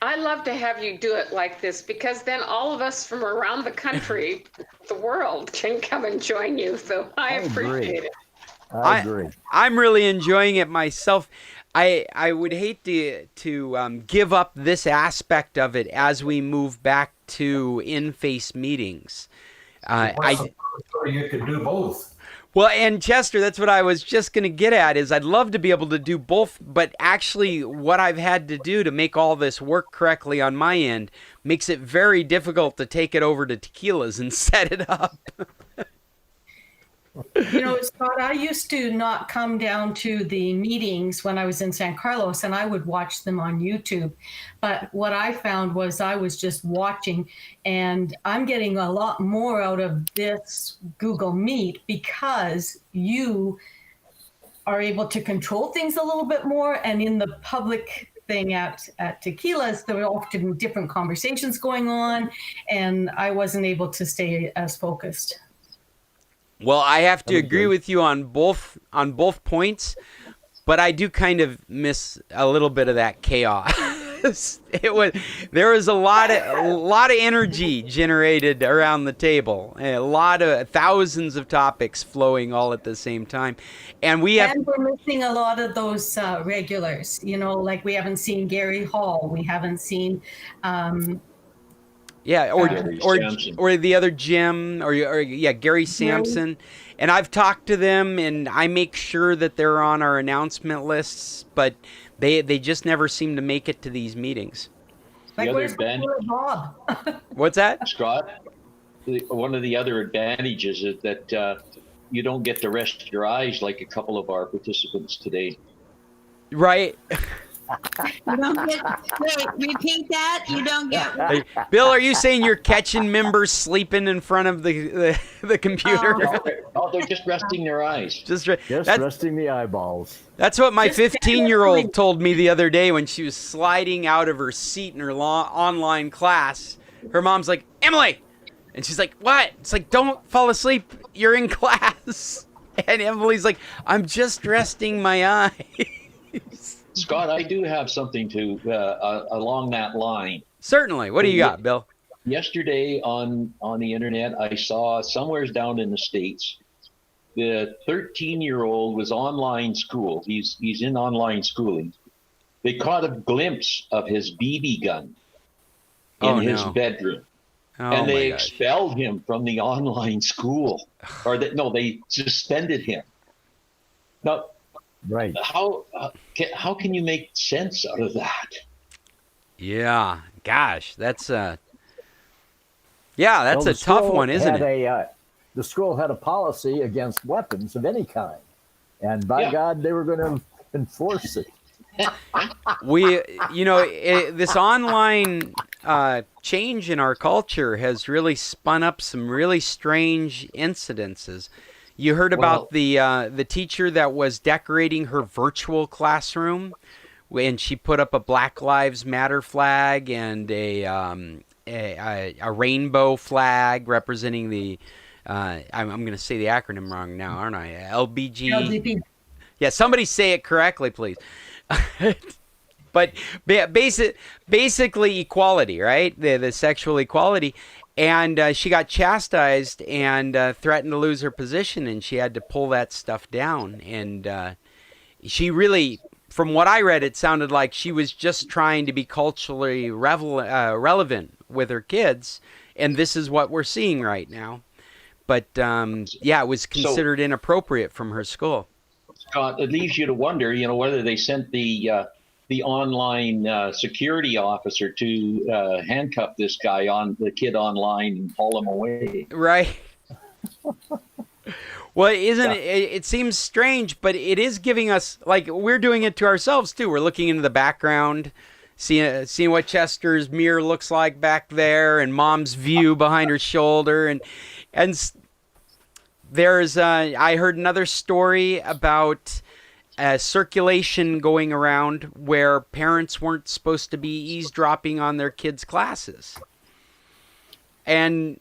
I love to have you do it like this because then all of us from around the country, the world, can come and join you. So I appreciate it. I agree. I'm really enjoying it myself. I would hate to give up this aspect of it as we move back to in-face meetings. You could do both. Well, and Chester, that's what I was just going to get at, is I'd love to be able to do both, but actually what I've had to do to make all this work correctly on my end makes it very difficult to take it over to tequilas and set it up. You know, Scott, I used to not come down to the meetings when I was in San Carlos, and I would watch them on YouTube. But what I found was I was just watching, and I'm getting a lot more out of this Google Meet because you are able to control things a little bit more. And in the public thing at tequilas, there were often different conversations going on, and I wasn't able to stay as focused. Well, I have to agree with you on both points, but I do kind of miss a little bit of that chaos. There was a lot of energy generated around the table, a lot of thousands of topics flowing all at the same time, and we're missing a lot of those regulars. You know, like we haven't seen Gary Hall, we haven't seen. Yeah, or the other Jim, or Gary Sampson. And I've talked to them, and I make sure that they're on our announcement lists, but they just never seem to make it to these meetings. Like, where's Bob? What's that? Scott, one of the other advantages is that you don't get to rest your eyes like a couple of our participants today. Right. You don't get, wait, repeat that. You don't get. Hey, Bill, are you saying you're catching members sleeping in front of the computer? Oh, they're just resting their eyes. Just resting the eyeballs. That's what my 15-year-old told me the other day when she was sliding out of her seat in her online class. Her mom's like, Emily! And she's like, what? It's like, don't fall asleep. You're in class. And Emily's like, I'm just resting my eyes. Scott, I do have something to along that line. Certainly. What do you got, Bill? Yesterday on the internet, I saw somewhere down in the States, the 13-year-old was online school. He's in online schooling. They caught a glimpse of his BB gun in his bedroom. And they expelled him from the online school. They suspended him. Now, right. How can you make sense out of that? Yeah, gosh, that's a tough one, isn't it? The school had a policy against weapons of any kind, and by God, they were going to enforce it. This online change in our culture has really spun up some really strange incidences. You heard about Well- the teacher that was decorating her virtual classroom, and she put up a Black Lives Matter flag and a rainbow flag representing the I'm going to say the acronym wrong now, aren't I? LBG. LGBT. Yeah, somebody say it correctly, please. But basically equality, right? The sexual equality. And she got chastised and threatened to lose her position, and she had to pull that stuff down. And she really, from what I read, it sounded like she was just trying to be culturally relevant with her kids, and this is what we're seeing right now. But yeah, it was considered inappropriate from her school. Scott, it leaves you to wonder, whether they sent the online security officer to handcuff this guy on the kid online and haul him away. Right. Well, it seems strange, but it is giving us, like, we're doing it to ourselves too. We're looking into the background, seeing what Chester's mirror looks like back there, and Mom's view behind her shoulder, and there's I heard another story about circulation going around where parents weren't supposed to be eavesdropping on their kids' classes. And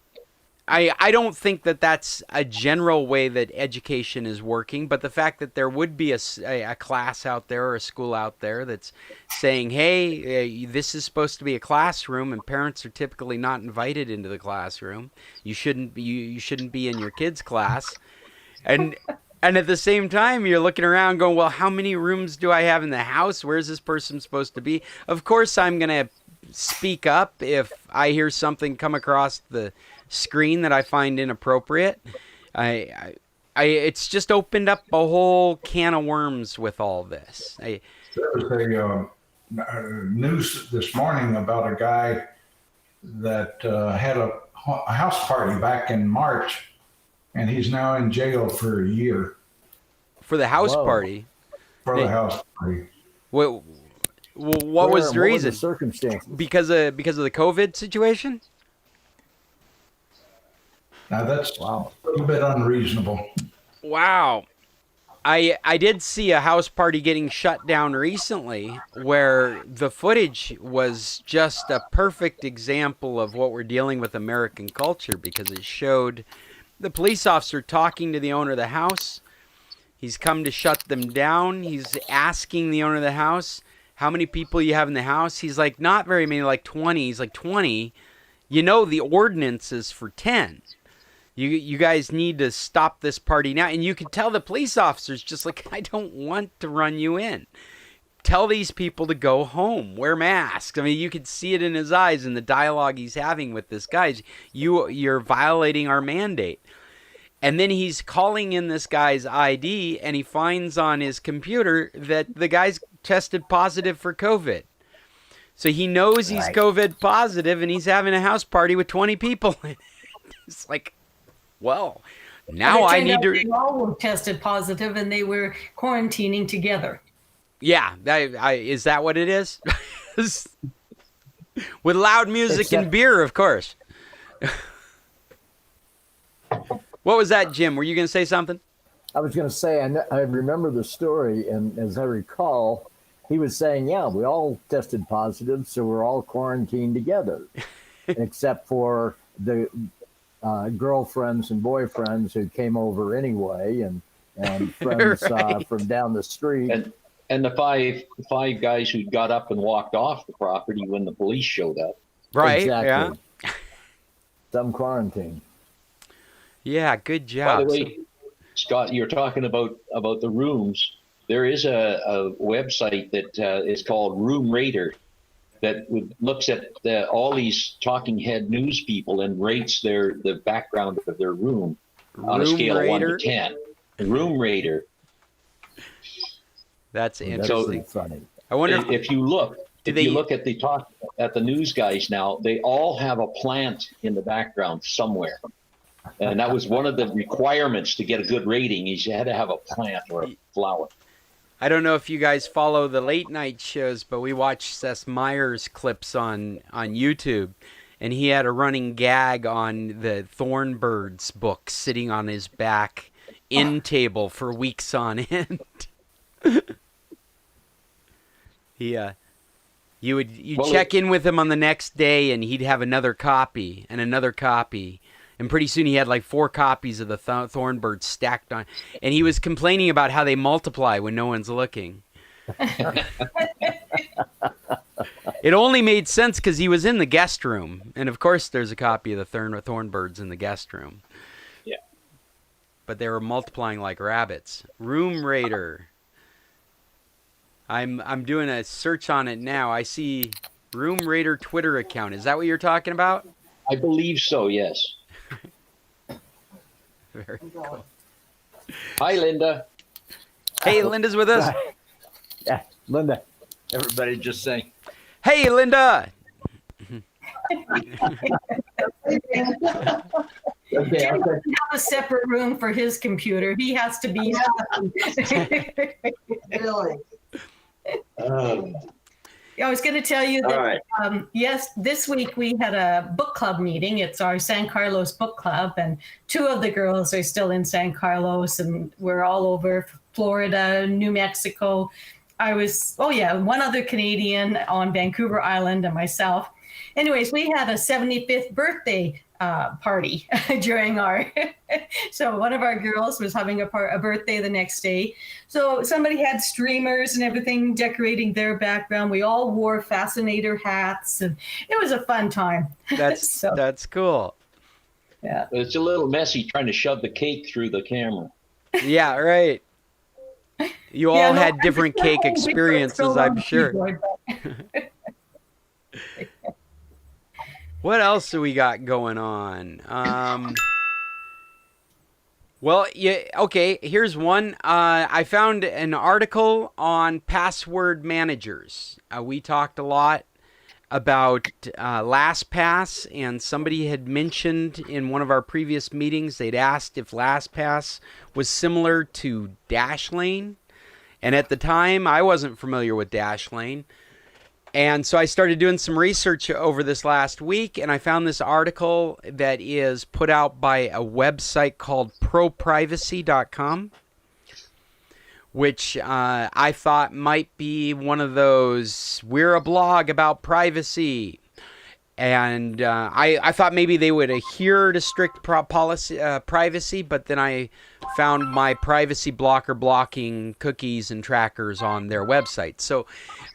I don't think that that's a general way that education is working, but the fact that there would be a class out there or a school out there that's saying, hey, this is supposed to be a classroom and parents are typically not invited into the classroom. You shouldn't be in your kid's class. And at the same time, you're looking around going, well, how many rooms do I have in the house? Where's this person supposed to be? Of course, I'm going to speak up if I hear something come across the screen that I find inappropriate. It's just opened up a whole can of worms with all this. There was a news this morning about a guy that had a house party back in March, and he's now in jail for a year. For the house party? For the house party. What was the reason? What were the circumstances? Because of the COVID situation? Now that's a little bit unreasonable. Wow. I did see a house party getting shut down recently where the footage was just a perfect example of what we're dealing with American culture, because it showed the police officer talking to the owner of the house. He's come to shut them down. He's asking the owner of the house, how many people you have in the house? He's like, not very many, like 20. He's like, 20? The ordinance is for 10. You guys need to stop this party now. And you can tell the police officers just like, I don't want to run you in. Tell these people to go home. Wear masks. I mean, you could see it in his eyes in the dialogue he's having with this guy. You're violating our mandate. And then he's calling in this guy's ID, and he finds on his computer that the guy's tested positive for COVID. So he knows he's COVID positive, and he's having a house party with 20 people in it. It's like, well, now I need to. They all were tested positive, and they were quarantining together. Yeah, is that what it is? With loud music and beer, of course. What was that, Jim? Were you going to say something? I was going to say, I remember the story, and as I recall, he was saying, yeah, we all tested positive, so we're all quarantined together, except for the girlfriends and boyfriends who came over anyway, and friends from down the street. And the five guys who got up and walked off the property when the police showed up. Right, exactly. yeah. Some quarantine. Yeah, good job. By the way, Scott, you're talking about the rooms. There is a website that is called Room Rater that looks at all these talking head news people and rates the background of their room on a scale of 1 to 10. Room Rater. That's interesting. That's funny. I wonder if you look at the news guys now, they all have a plant in the background somewhere. And that was one of the requirements to get a good rating, is you had to have a plant or a flower. I don't know if you guys follow the late night shows, but we watched Seth Meyers clips on YouTube, and he had a running gag on the Thornbird's book sitting on his back in table for weeks on end. You check in with him on the next day, and he'd have another copy and another copy, and pretty soon he had like 4 copies of the Thornbird stacked on, and he was complaining about how they multiply when no one's looking. It only made sense because he was in the guest room, and of course there's a copy of the Thornbirds in the guest room. Yeah, but they were multiplying like rabbits. Room Raider. I'm doing a search on it now. I see Room Raider Twitter account. Is that what you're talking about? I believe so, yes. Very cool. Hi, Linda. Hey, Linda's with us. Yeah, Linda. Everybody just saying. Hey, Linda. Jim doesn't have a separate room for his computer. He has to be. Really? I was going to tell you that, All right. Yes, this week we had a book club meeting. It's our San Carlos book club, and 2 of the girls are still in San Carlos, and we're all over Florida, New Mexico. One other Canadian on Vancouver Island and myself. Anyways, we had a 75th birthday party during our, so one of our girls was having a birthday the next day. So somebody had streamers and everything decorating their background. We all wore fascinator hats, and it was a fun time. That's cool. Yeah. It's a little messy trying to shove the cake through the camera. Yeah, right. You all had different cake experiences, I'm sure. What else do we got going on? Well, yeah, okay, here's one. I found an article on password managers. We talked a lot about LastPass, and somebody had mentioned in one of our previous meetings, they'd asked if LastPass was similar to Dashlane. And at the time, I wasn't familiar with Dashlane. And so I started doing some research over this last week, and I found this article that is put out by a website called proprivacy.com, which I thought might be one of those, we're a blog about privacy. And I thought maybe they would adhere to strict privacy, but then I found my privacy blocker blocking cookies and trackers on their website. So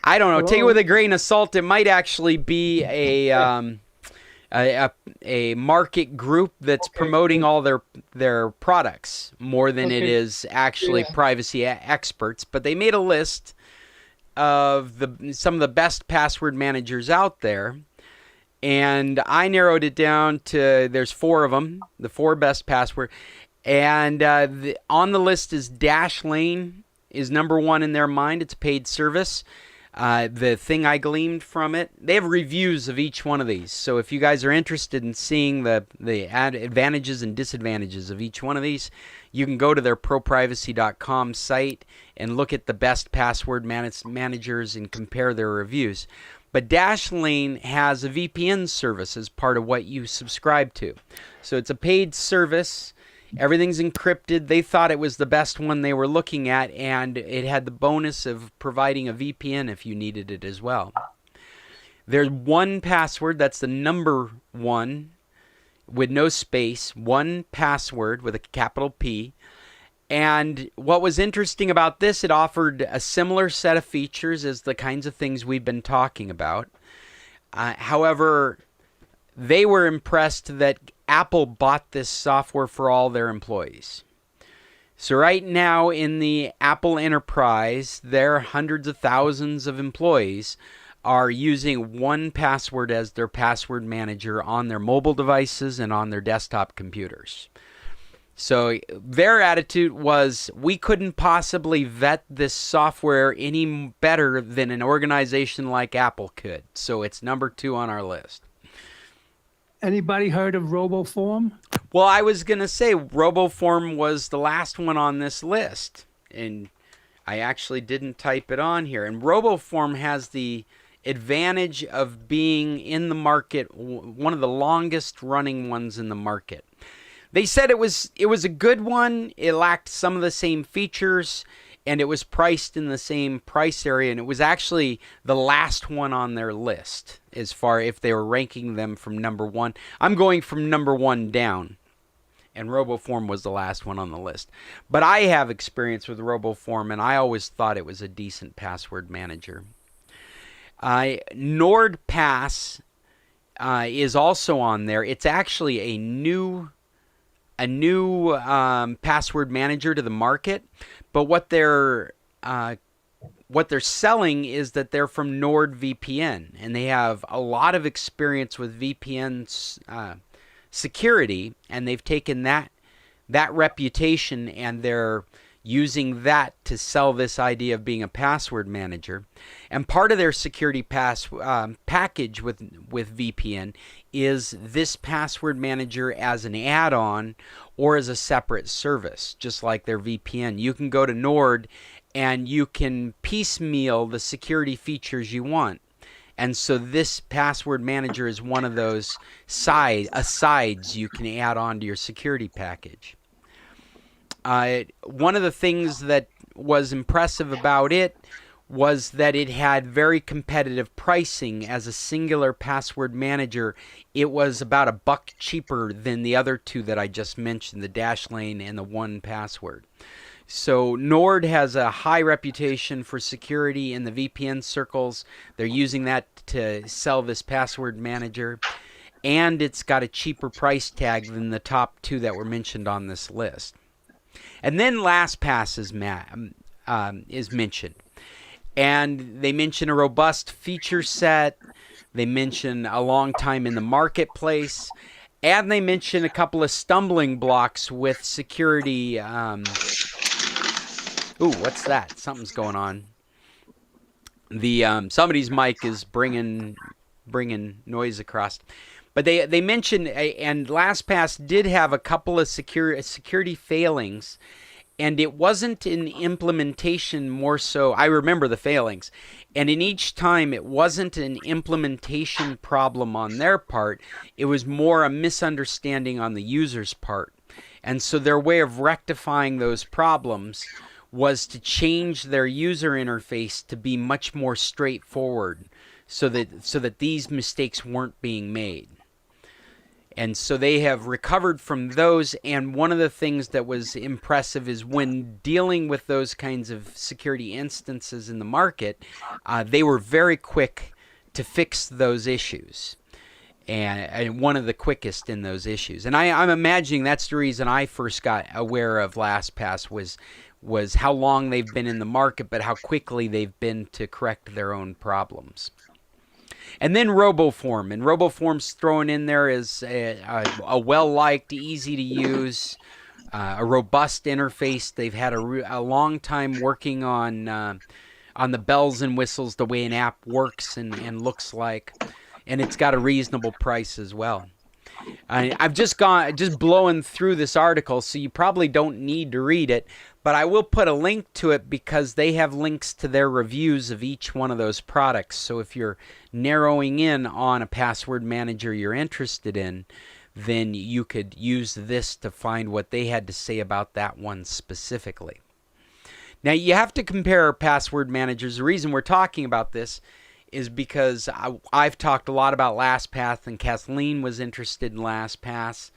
I don't know. Take it with a grain of salt. It might actually be a market group that's promoting all their products more than it is actually privacy experts. But they made a list of some of the best password managers out there. And I narrowed it down to, there's 4 of them, the 4 best password. And on the list is Dashlane is number 1 in their mind. It's a paid service. The thing I gleaned from it, they have reviews of each one of these. So if you guys are interested in seeing the advantages and disadvantages of each one of these, you can go to their proprivacy.com site and look at the best password managers and compare their reviews. But Dashlane has a VPN service as part of what you subscribe to. So it's a paid service. Everything's encrypted. They thought it was the best one they were looking at, and it had the bonus of providing a VPN if you needed it as well. There's 1Password. That's the number 1 with no space. 1Password with a capital P. And what was interesting about this, it offered a similar set of features as the kinds of things we've been talking about. However, they were impressed that Apple bought this software for all their employees. So right now in the Apple enterprise, their hundreds of thousands of employees are using 1Password as their password manager on their mobile devices and on their desktop computers. So their attitude was, we couldn't possibly vet this software any better than an organization like Apple could. So it's number 2 on our list. Anybody heard of RoboForm? Well, I was going to say RoboForm was the last one on this list. And I actually didn't type it on here. And RoboForm has the advantage of being in the market, one of the longest running ones in the market. They said it was a good one. It lacked some of the same features, and it was priced in the same price area, and it was actually the last one on their list as far if they were ranking them from number one. I'm going from number one down, and RoboForm was the last one on the list. But I have experience with RoboForm, and I always thought it was a decent password manager. NordPass is also on there. It's actually a new password manager to the market, but what they're selling is that they're from NordVPN, and they have a lot of experience with VPN security, and they've taken that reputation and they're using that to sell this idea of being a password manager. And part of their security package with VPN is this password manager as an add-on or as a separate service, just like their VPN. You can go to Nord and you can piecemeal the security features you want. And so this password manager is one of those asides you can add on to your security package. One of the things that was impressive about it was that it had very competitive pricing as a singular password manager. It was about $1 cheaper than the other two that I just mentioned, the Dashlane and the 1Password. So Nord has a high reputation for security in the VPN circles. They're using that to sell this password manager. And it's got a cheaper price tag than the top two that were mentioned on this list. And then LastPass is mentioned. And they mention a robust feature set. They mention a long time in the marketplace. And they mention a couple of stumbling blocks with security. Ooh, what's that? Something's going on. Somebody's mic is bringing noise across. But they mentioned, and LastPass did have a couple of security failings, and it wasn't an implementation more so. I remember the failings, and in each time it wasn't an implementation problem on their part. It was more a misunderstanding on the user's part. And so their way of rectifying those problems was to change their user interface to be much more straightforward so that these mistakes weren't being made. And so they have recovered from those, and one of the things that was impressive is when dealing with those kinds of security instances in the market, they were very quick to fix those issues, and one of the quickest in those issues. And I'm imagining that's the reason I first got aware of LastPass was how long they've been in the market, but how quickly they've been to correct their own problems. And then RoboForm, and RoboForm's thrown in there as a well-liked, easy to use, a robust interface. They've had a long time working on the bells and whistles, the way an app works and looks like, and it's got a reasonable price as well. I've just blowing through this article, so you probably don't need to read it, but I will put a link to it because they have links to their reviews of each one of those products. So if you're narrowing in on a password manager you're interested in, then you could use this to find what they had to say about that one specifically. Now, you have to compare password managers. The reason we're talking about this is because I've talked a lot about LastPass, and Kathleen was interested in LastPass.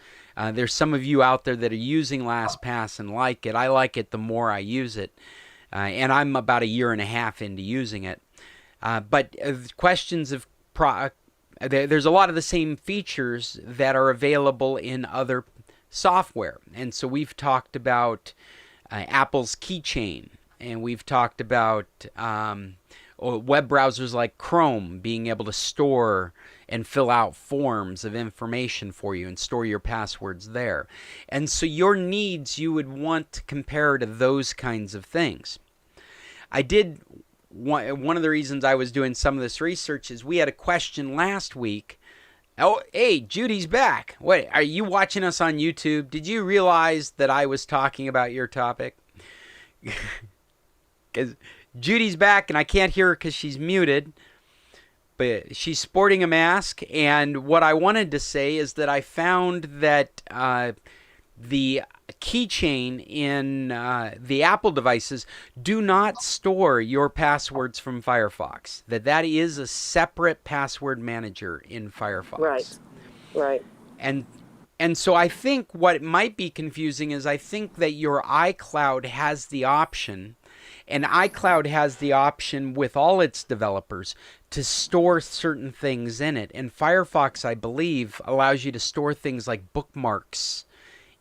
There's some of you out there that are using LastPass and like it. I like it the more I use it, and I'm about 1.5 years into using it. But questions of there's a lot of the same features that are available in other software, and so we've talked about Apple's Keychain, and we've talked about web browsers like Chrome being able to store and fill out forms of information for you and store your passwords there. And so your needs you would want to compare to those kinds of things. One of the reasons I was doing some of this research is we had a question last week. Oh, hey, Judy's back. What, are you watching us on YouTube? Did you realize that I was talking about your topic? Because Judy's back, and I can't hear her because she's muted, but she's sporting a mask. And what I wanted to say is that I found that the keychain in the Apple devices do not store your passwords from Firefox. That is a separate password manager in Firefox. Right. And so I think what might be confusing is I think that your iCloud has the option, and iCloud has the option with all its developers to store certain things in it. And Firefox, I believe, allows you to store things like bookmarks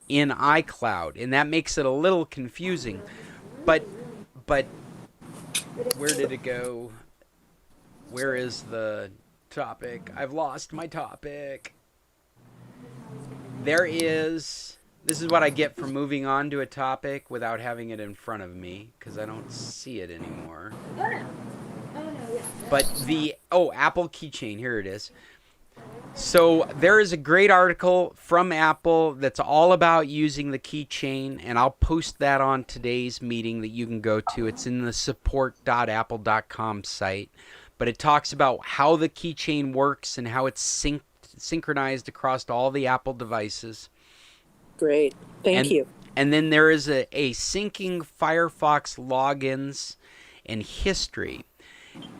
in iCloud, and that makes it a little confusing. But where did it go? Where is the topic? I've lost my topic. There is. This is what I get for moving on to a topic without having it in front of me, because I don't see it anymore. But Apple Keychain, here it is. So there is a great article from Apple that's all about using the keychain, and I'll post that on today's meeting that you can go to. It's in the support.apple.com site, but it talks about how the keychain works and how it's synchronized across all the Apple devices. Great. Thank you. And then there is a syncing Firefox logins and history.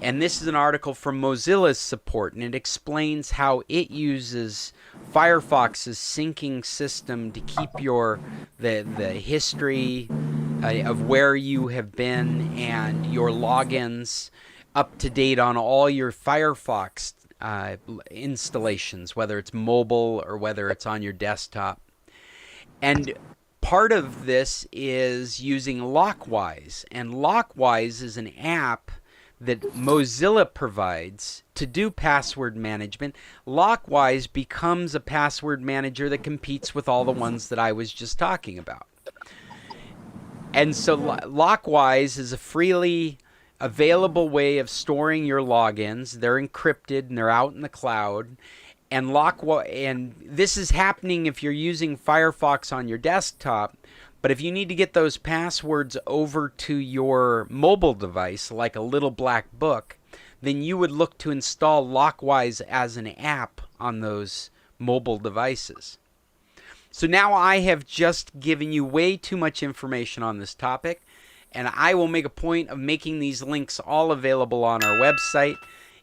And this is an article from Mozilla Support, and it explains how it uses Firefox's syncing system to keep the history of where you have been and your logins up to date on all your Firefox installations, whether it's mobile or whether it's on your desktop. And part of this is using Lockwise, and Lockwise is an app that Mozilla provides to do password management. Lockwise becomes a password manager that competes with all the ones that I was just talking about. And so Lockwise is a freely available way of storing your logins. They're encrypted and they're out in the cloud. And this is happening if you're using Firefox on your desktop. But if you need to get those passwords over to your mobile device, like a little black book, then you would look to install Lockwise as an app on those mobile devices. So now I have just given you way too much information on this topic, and I will make a point of making these links all available on our website.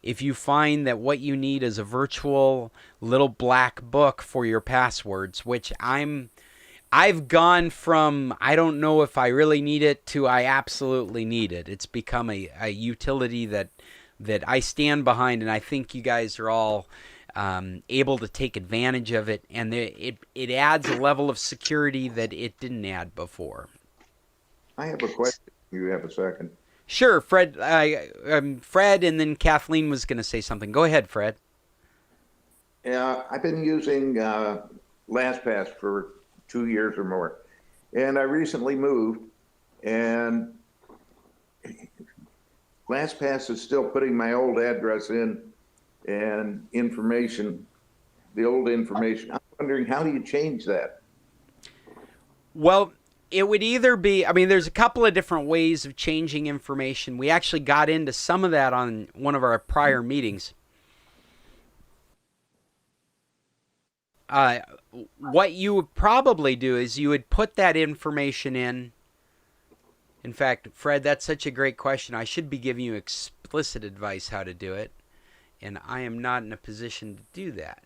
If you find that what you need is a virtual little black book for your passwords, which I've gone from I don't know if I really need it to I absolutely need it. It's become a utility that I stand behind, and I think you guys are all able to take advantage of it, and it adds a level of security that it didn't add before. I have a question. You have a second. Sure, Fred. Fred, and then Kathleen was going to say something. Go ahead, Fred. Yeah, I've been using LastPass for 2 years or more, and I recently moved, and LastPass is still putting my old address in and information, the old information. I'm wondering, how do you change that? Well, it would either be, there's a couple of different ways of changing information. We actually got into some of that on one of our prior meetings. What you would probably do is you would put that information in. In fact, Fred, that's such a great question. I should be giving you explicit advice how to do it, and I am not in a position to do that.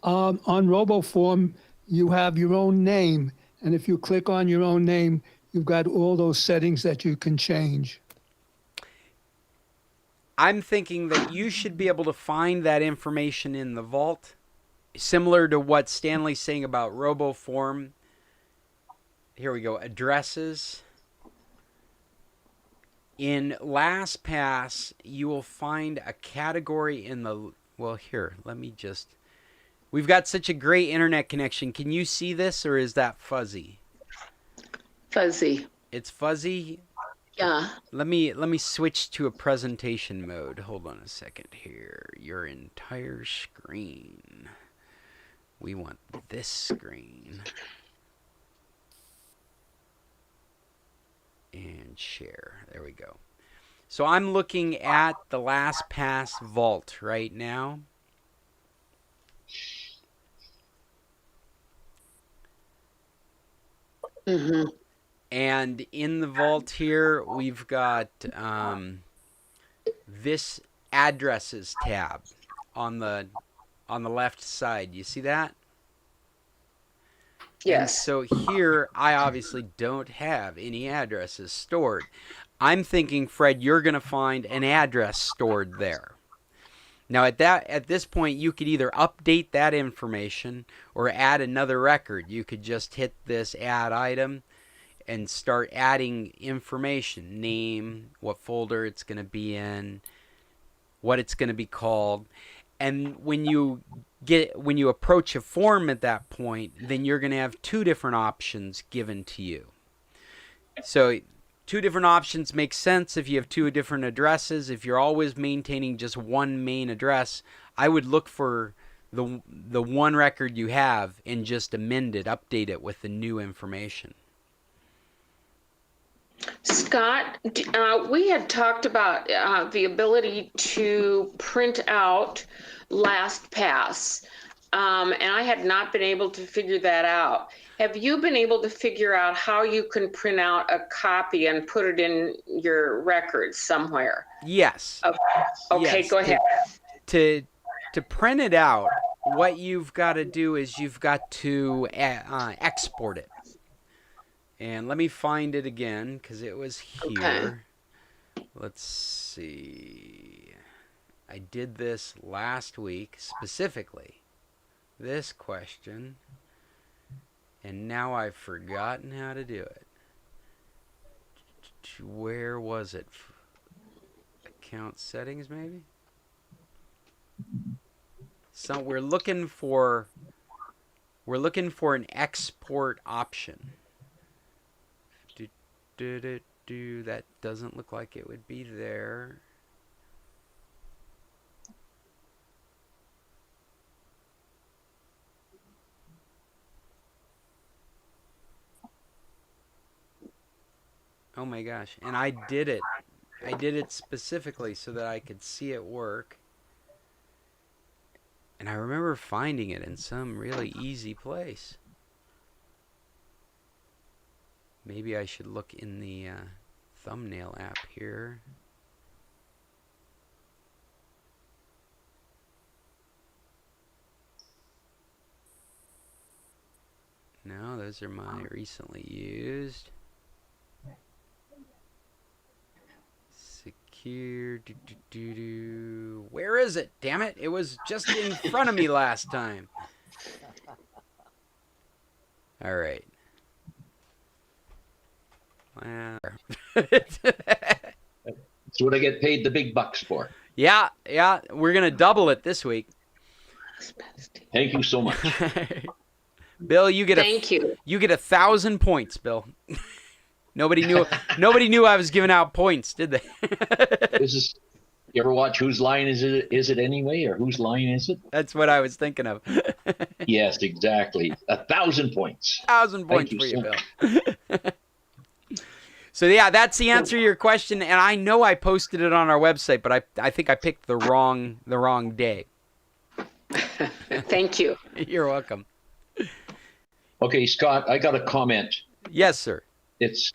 On RoboForm, you have your own name, and if you click on your own name, you've got all those settings that you can change. I'm thinking that you should be able to find that information in the vault, similar to what Stanley's saying about RoboForm. Here we go, addresses. In LastPass, you will find a category in the, well, here, let me just, we've got such a great internet connection. Can you see this, or is that fuzzy? Fuzzy. It's fuzzy? Yeah. Let me switch to a presentation mode. Hold on a second here. Your entire screen. We want this screen. And share. There we go. So I'm looking at the LastPass vault right now. And in the vault here, we've got this addresses tab on the left side. You see that? Yes. And so here, I obviously don't have any addresses stored. I'm thinking, Fred, you're going to find an address stored there. Now, at this point, you could either update that information or add another record. You could just hit this add item and start adding information, name, what folder it's going to be in, what it's going to be called. And when you approach a form at that point, then you're going to have two different options given to you. So two different options make sense if you have two different addresses. If you're always maintaining just one main address, I would look for the one record you have and just amend it, update it with the new information. Scott, we had talked about the ability to print out LastPass, and I had not been able to figure that out. Have you been able to figure out how you can print out a copy and put it in your records somewhere? Yes. Okay, yes. Go ahead. To print it out, what you've got to do is you've got to export it. And let me find it again, because it was here. Okay. Let's see. I did this last week, specifically. This question. And now I've forgotten how to do it. Where was it? Account settings, maybe? So we're looking for an export option. That doesn't look like it would be there. Oh my gosh. And I did it. I did it specifically so that I could see it work. And I remember finding it in some really easy place. Maybe I should look in the thumbnail app here. No, those are my recently used. Secure. Where is it? Damn it! It was just in front of me last time. All right. That's what I get paid the big bucks for. Yeah, we're gonna double it this week. Thank you so much. Bill, you get you get 1,000 points, Bill. Nobody knew I was giving out points, did they? You ever watch Whose Line Is It Anyway, or Whose Line Is It? That's what I was thinking of. Yes, exactly. 1,000 points. 1,000 points for you, Bill. So yeah, that's the answer to your question, and I know I posted it on our website, but I think I picked the wrong day. Thank you. You're welcome. Okay, Scott, I got a comment. Yes, sir. It's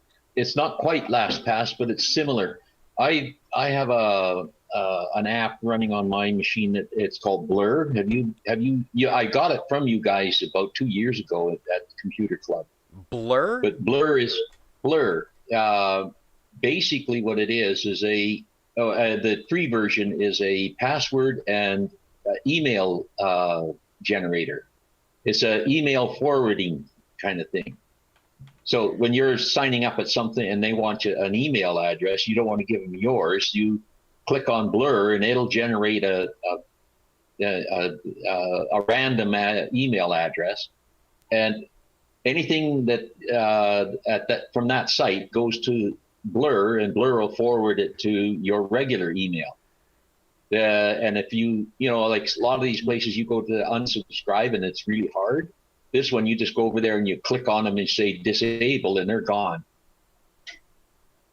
not quite LastPass, but it's similar. I have an app running on my machine that it's called Blur. Have you? Yeah, I got it from you guys about 2 years ago at Computer Club. Blur. But Blur is Blur. Basically, what it is the free version is a password and email generator. It's an email forwarding kind of thing. So when you're signing up at something and they want you an email address, you don't want to give them yours. You click on Blur and it'll generate a random email address, and anything that from that site goes to Blur, and Blur will forward it to your regular email. And if like a lot of these places, you go to unsubscribe and it's really hard. This one, you just go over there and you click on them and say disable, and they're gone.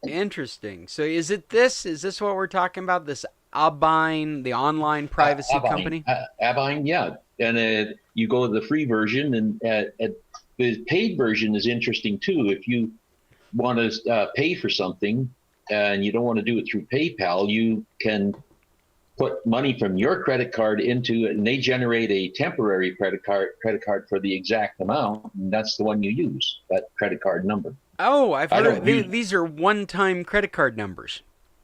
Interesting. So is this what we're talking about? This Abine, the online privacy company? Abine, yeah. And you go to the free version, and the paid version is interesting too. If you want to pay for something and you don't want to do it through PayPal, you can put money from your credit card into it, and they generate a temporary credit card for the exact amount, and that's the one you use, that credit card number. Oh, I've heard these are one-time credit card numbers.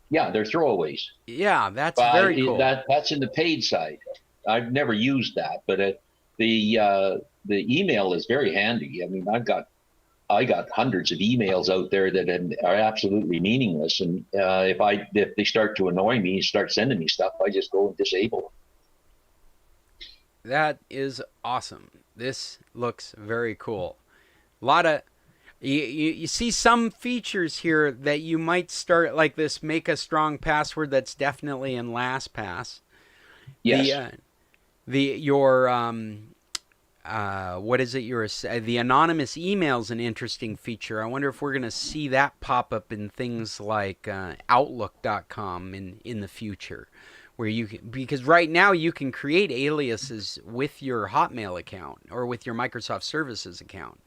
Yeah, they're throwaways. Yeah, that's very cool. That's in the paid side. I've never used that, but the email is very handy. I mean, I got hundreds of emails out there that are absolutely meaningless, and if they start to annoy me, start sending me stuff, I just go and disable them. That is awesome. This looks very cool. A lot of you see some features here that you might start, like this make a strong password that's definitely in LastPass. Yes. What is it? The anonymous email is an interesting feature. I wonder if we're going to see that pop up in things like Outlook.com in the future, where because right now you can create aliases with your Hotmail account or with your Microsoft Services account.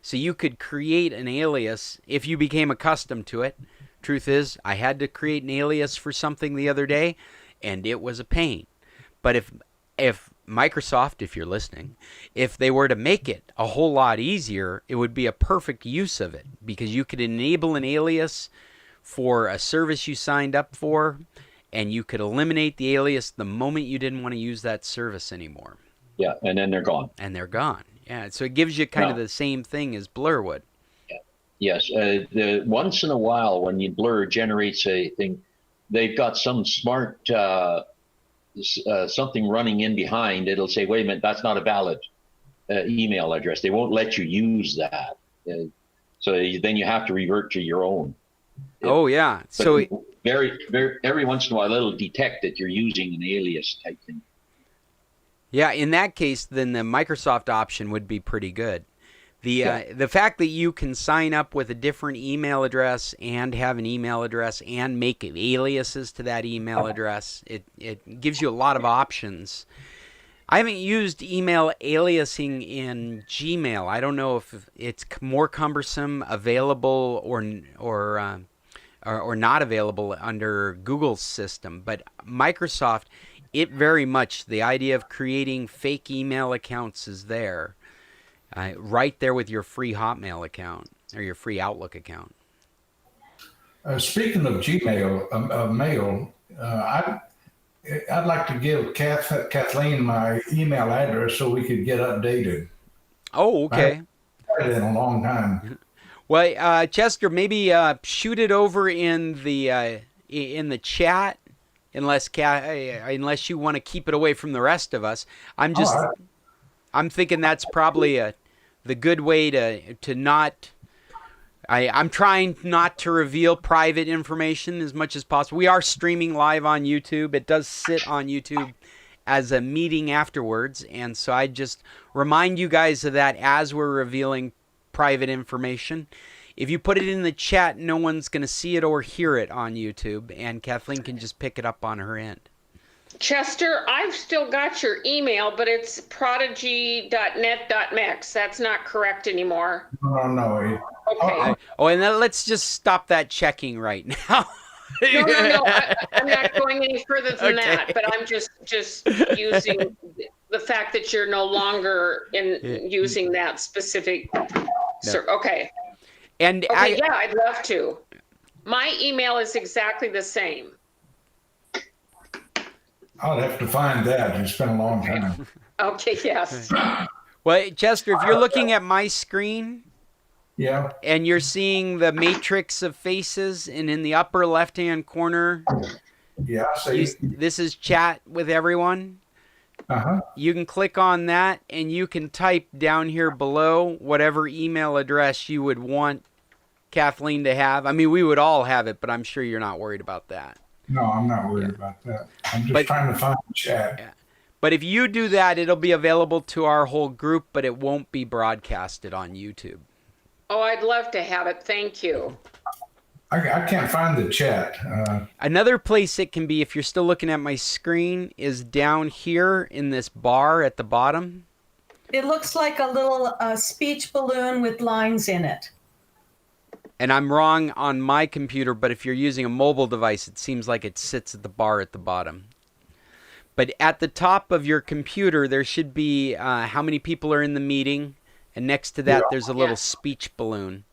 So you could create an alias if you became accustomed to it. Truth is, I had to create an alias for something the other day, and it was a pain. But if Microsoft, if you're listening, if they were to make it a whole lot easier, it would be a perfect use of it, because you could enable an alias for a service you signed up for, and you could eliminate the alias the moment you didn't want to use that service anymore. Yeah, and then they're gone. And they're gone. Yeah, so it gives you kind of the same thing as Blur would. Yeah. Yes, once in a while when Blur generates a thing, they've got some smart something running in behind. It'll say, wait a minute, that's not a valid email address. They won't let you use that. So then you have to revert to your own. Oh, yeah. But so every once in a while, it'll detect that you're using an alias type thing. Yeah, in that case, then the Microsoft option would be pretty good. The fact that you can sign up with a different email address and have an email address and make aliases to that email address, it gives you a lot of options. I haven't used email aliasing in Gmail. I don't know if it's more cumbersome, available, or not available under Google's system, but Microsoft, it very much, the idea of creating fake email accounts is there. Right there with your free Hotmail account or your free Outlook account. Speaking of Gmail, mail, I'd like to give Kathleen my email address so we could get updated. Oh, okay. I haven't had it in a long time. Well, Chester, maybe shoot it over in the chat, unless you want to keep it away from the rest of us. I'm thinking that's probably the good way to not. I'm trying not to reveal private information as much as possible. We are streaming live on YouTube. It does sit on YouTube as a meeting afterwards, and so I just remind you guys of that as we're revealing private information. If you put it in the chat, no one's going to see it or hear it on YouTube, and Kathleen can just pick it up on her end. Chester, I've still got your email, but it's prodigy.net.mex. That's not correct anymore. No. Okay. Oh, and then let's just stop that checking right now. No. I'm not going any further than that, but I'm just using the fact that you're no longer using that specific. Okay. And I'd love to. My email is exactly the same. I'll have to find that. It's been a long time. Okay, yes. Well, Chester, if you're looking at my screen, yeah, and you're seeing the matrix of faces, and in the upper left-hand corner, yeah, this is chat with everyone. You can click on that, and you can type down here below whatever email address you would want Kathleen to have. I mean, we would all have it, but I'm sure you're not worried about that. No, I'm not worried about that. I'm just trying to find the chat. Yeah. But if you do that, it'll be available to our whole group, but it won't be broadcasted on YouTube. Oh, I'd love to have it. Thank you. I can't find the chat. Another place it can be, if you're still looking at my screen, is down here in this bar at the bottom. It looks like a little speech balloon with lines in it. And I'm wrong on my computer, but if you're using a mobile device, it seems like it sits at the bar at the bottom. But at the top of your computer, there should be how many people are in the meeting, and next to that, there's a little speech balloon.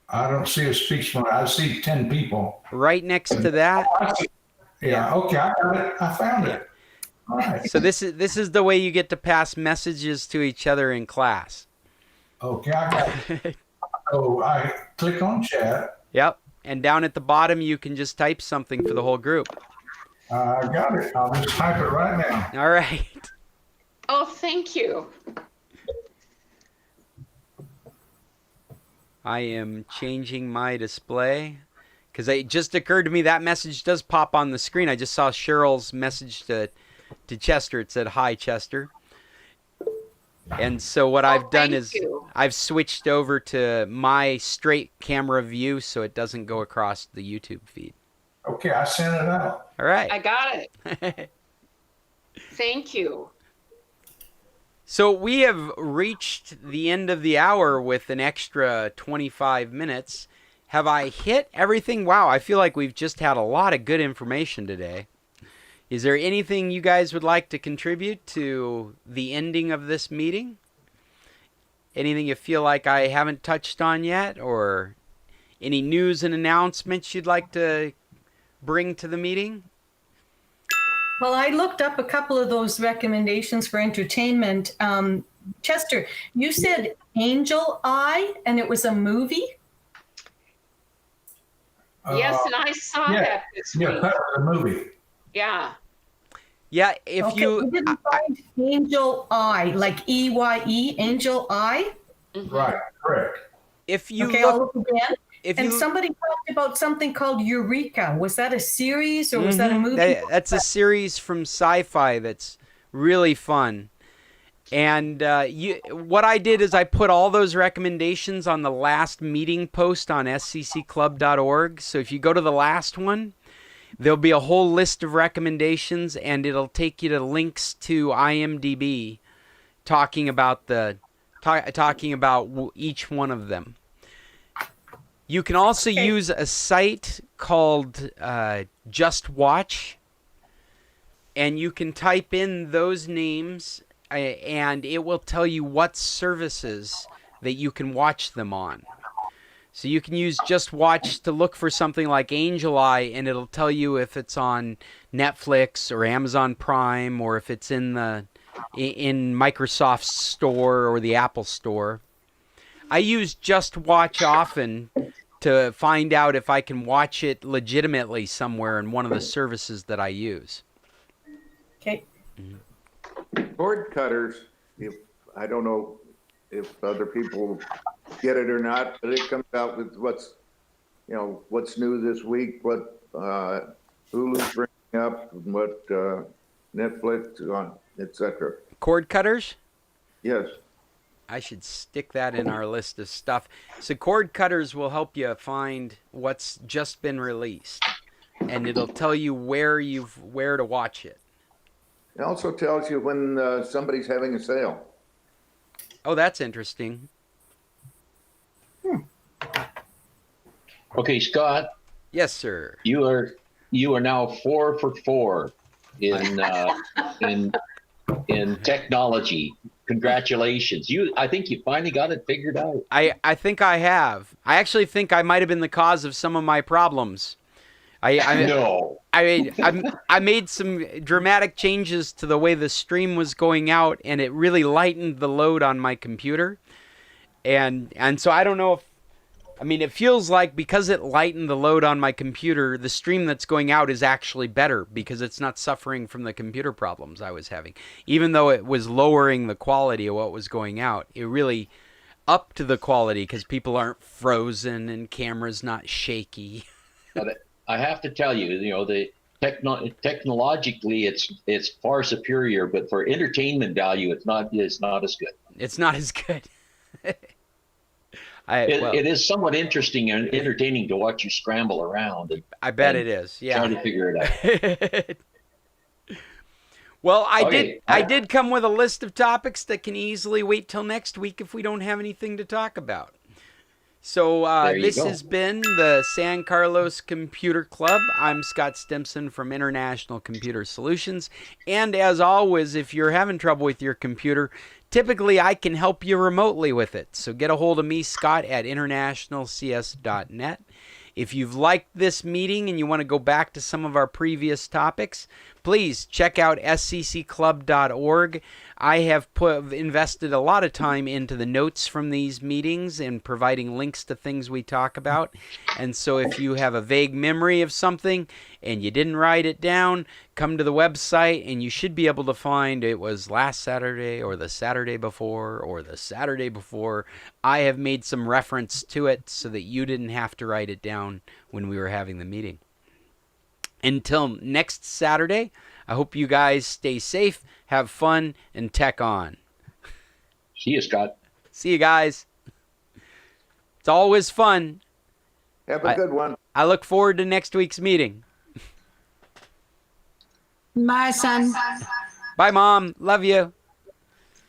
I don't see a speech balloon. I see 10 people. Right next to that. Yeah. Okay. I got it. I found it. All right. So this is the way you get to pass messages to each other in class. Okay. I got it. So I click on chat. Yep. And down at the bottom, you can just type something for the whole group. I got it. I'll just type it right now. All right. Oh, thank you. I am changing my display because it just occurred to me that message does pop on the screen. I just saw Cheryl's message to Chester. It said, "Hi, Chester." And so what I've done is I've switched over to my straight camera view so it doesn't go across the YouTube feed. Okay, I sent it out. All right. I got it. Thank you. So we have reached the end of the hour with an extra 25 minutes. Have I hit everything? Wow, I feel like we've just had a lot of good information today. Is there anything you guys would like to contribute to the ending of this meeting? Anything you feel like I haven't touched on yet, or any news and announcements you'd like to bring to the meeting? Well, I looked up a couple of those recommendations for entertainment. Chester, you said Angel Eye, and it was a movie? Yes, and I saw that this week. Yeah, that was a movie. Yeah. Yeah, if Okay, you... we didn't find Angel Eye, like E-Y-E, Angel Eye? Right, correct. If you Okay, look, I'll look again. And somebody talked about something called Eureka. Was that a series or was that a movie? That's a series from Sci-Fi that's really fun. And what I did is I put all those recommendations on the last meeting post on sccclub.org. So if you go to the last one, there'll be a whole list of recommendations, and it'll take you to links to IMDb talking about each one of them. You can also use a site called Just Watch, and you can type in those names, and it will tell you what services that you can watch them on. So you can use Just Watch to look for something like Angel Eye, and it'll tell you if it's on Netflix or Amazon Prime, or if it's in Microsoft's store or the Apple store. I use Just Watch often to find out if I can watch it legitimately somewhere in one of the services that I use. Okay. Cord cutters, I don't know if other people get it or not, but it comes out with what's new this week, what Hulu's bringing up, and what Netflix on, etc. Cord cutters? Yes. I should stick that in our list of stuff. So cord cutters will help you find what's just been released, and it'll tell you where to watch it. It also tells you when somebody's having a sale. Oh, that's interesting. Okay, Scott. Yes, sir. You are now 4 for 4 in technology. Congratulations. I think you finally got it figured out. I think I have. I actually think I might have been the cause of some of my problems. No. I made some dramatic changes to the way the stream was going out, and it really lightened the load on my computer. And so I don't know if, it feels like because it lightened the load on my computer, the stream that's going out is actually better because it's not suffering from the computer problems I was having. Even though it was lowering the quality of what was going out, it really upped the quality because people aren't frozen and cameras not shaky. But I have to tell you, the technologically it's far superior, but for entertainment value, it's not as good. It's not as good. It is somewhat interesting and entertaining to watch you scramble around. I bet it is. Yeah. Try to figure it out. Well, I Okay. did come with a list of topics that can easily wait till next week if we don't have anything to talk about. So There you this go. has been the San Carlos Computer Club. I'm Scott Stimson from International Computer Solutions. And as always, if you're having trouble with your computer, typically I can help you remotely with it. So get a hold of me, Scott, at internationalcs.net. If you've liked this meeting and you want to go back to some of our previous topics, please check out sccclub.org. I have invested a lot of time into the notes from these meetings and providing links to things we talk about. And so if you have a vague memory of something and you didn't write it down, come to the website and you should be able to find it was last Saturday or the Saturday before or the Saturday before. I have made some reference to it so that you didn't have to write it down when we were having the meeting. Until next Saturday, I hope you guys stay safe, have fun, and tech on. See you, Scott. See you guys. It's always fun. Have a good one. I look forward to next week's meeting. Bye, son. Bye, Mom. Love you.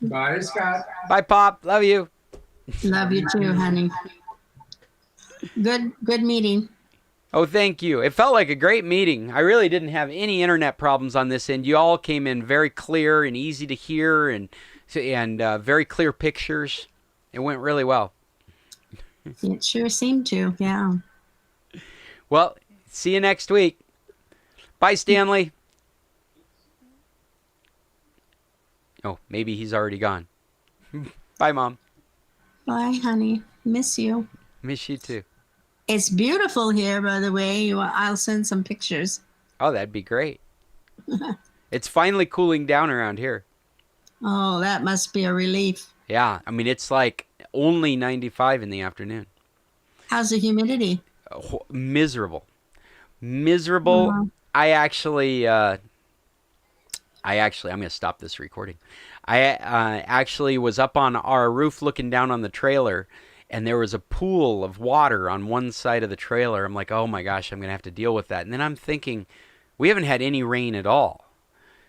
Bye, Scott. Bye, Pop. Love you. Love you too, honey. Good meeting. Oh, thank you. It felt like a great meeting. I really didn't have any internet problems on this end. You all came in very clear and easy to hear and very clear pictures. It went really well. It sure seemed to, yeah. Well, see you next week. Bye, Stanley. Oh, maybe he's already gone. Bye, Mom. Bye, honey. Miss you. Miss you too. It's beautiful here, by the way. I'll send some pictures. Oh, that'd be great. It's finally cooling down around here. Oh, that must be a relief. Yeah, I mean, it's like only 95 in the afternoon. How's the humidity? Miserable. Miserable. Uh-huh. I'm going to stop this recording. I actually was up on our roof looking down on the trailer, and there was a pool of water on one side of the trailer. I'm like, oh my gosh, I'm going to have to deal with that. And then I'm thinking, we haven't had any rain at all.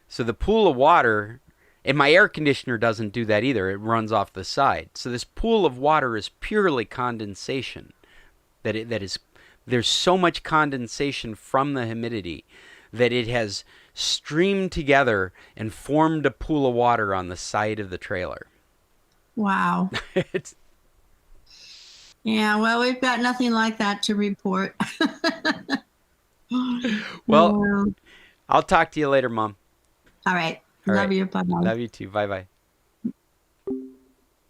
So the pool of water, and my air conditioner doesn't do that either. It runs off the side. So this pool of water is purely condensation. There's so much condensation from the humidity that it has streamed together and formed a pool of water on the side of the trailer. Wow. Yeah, well, we've got nothing like that to report. Well, I'll talk to you later, Mom. All right. All Love right. you. Bye-bye. Love you too. Bye-bye.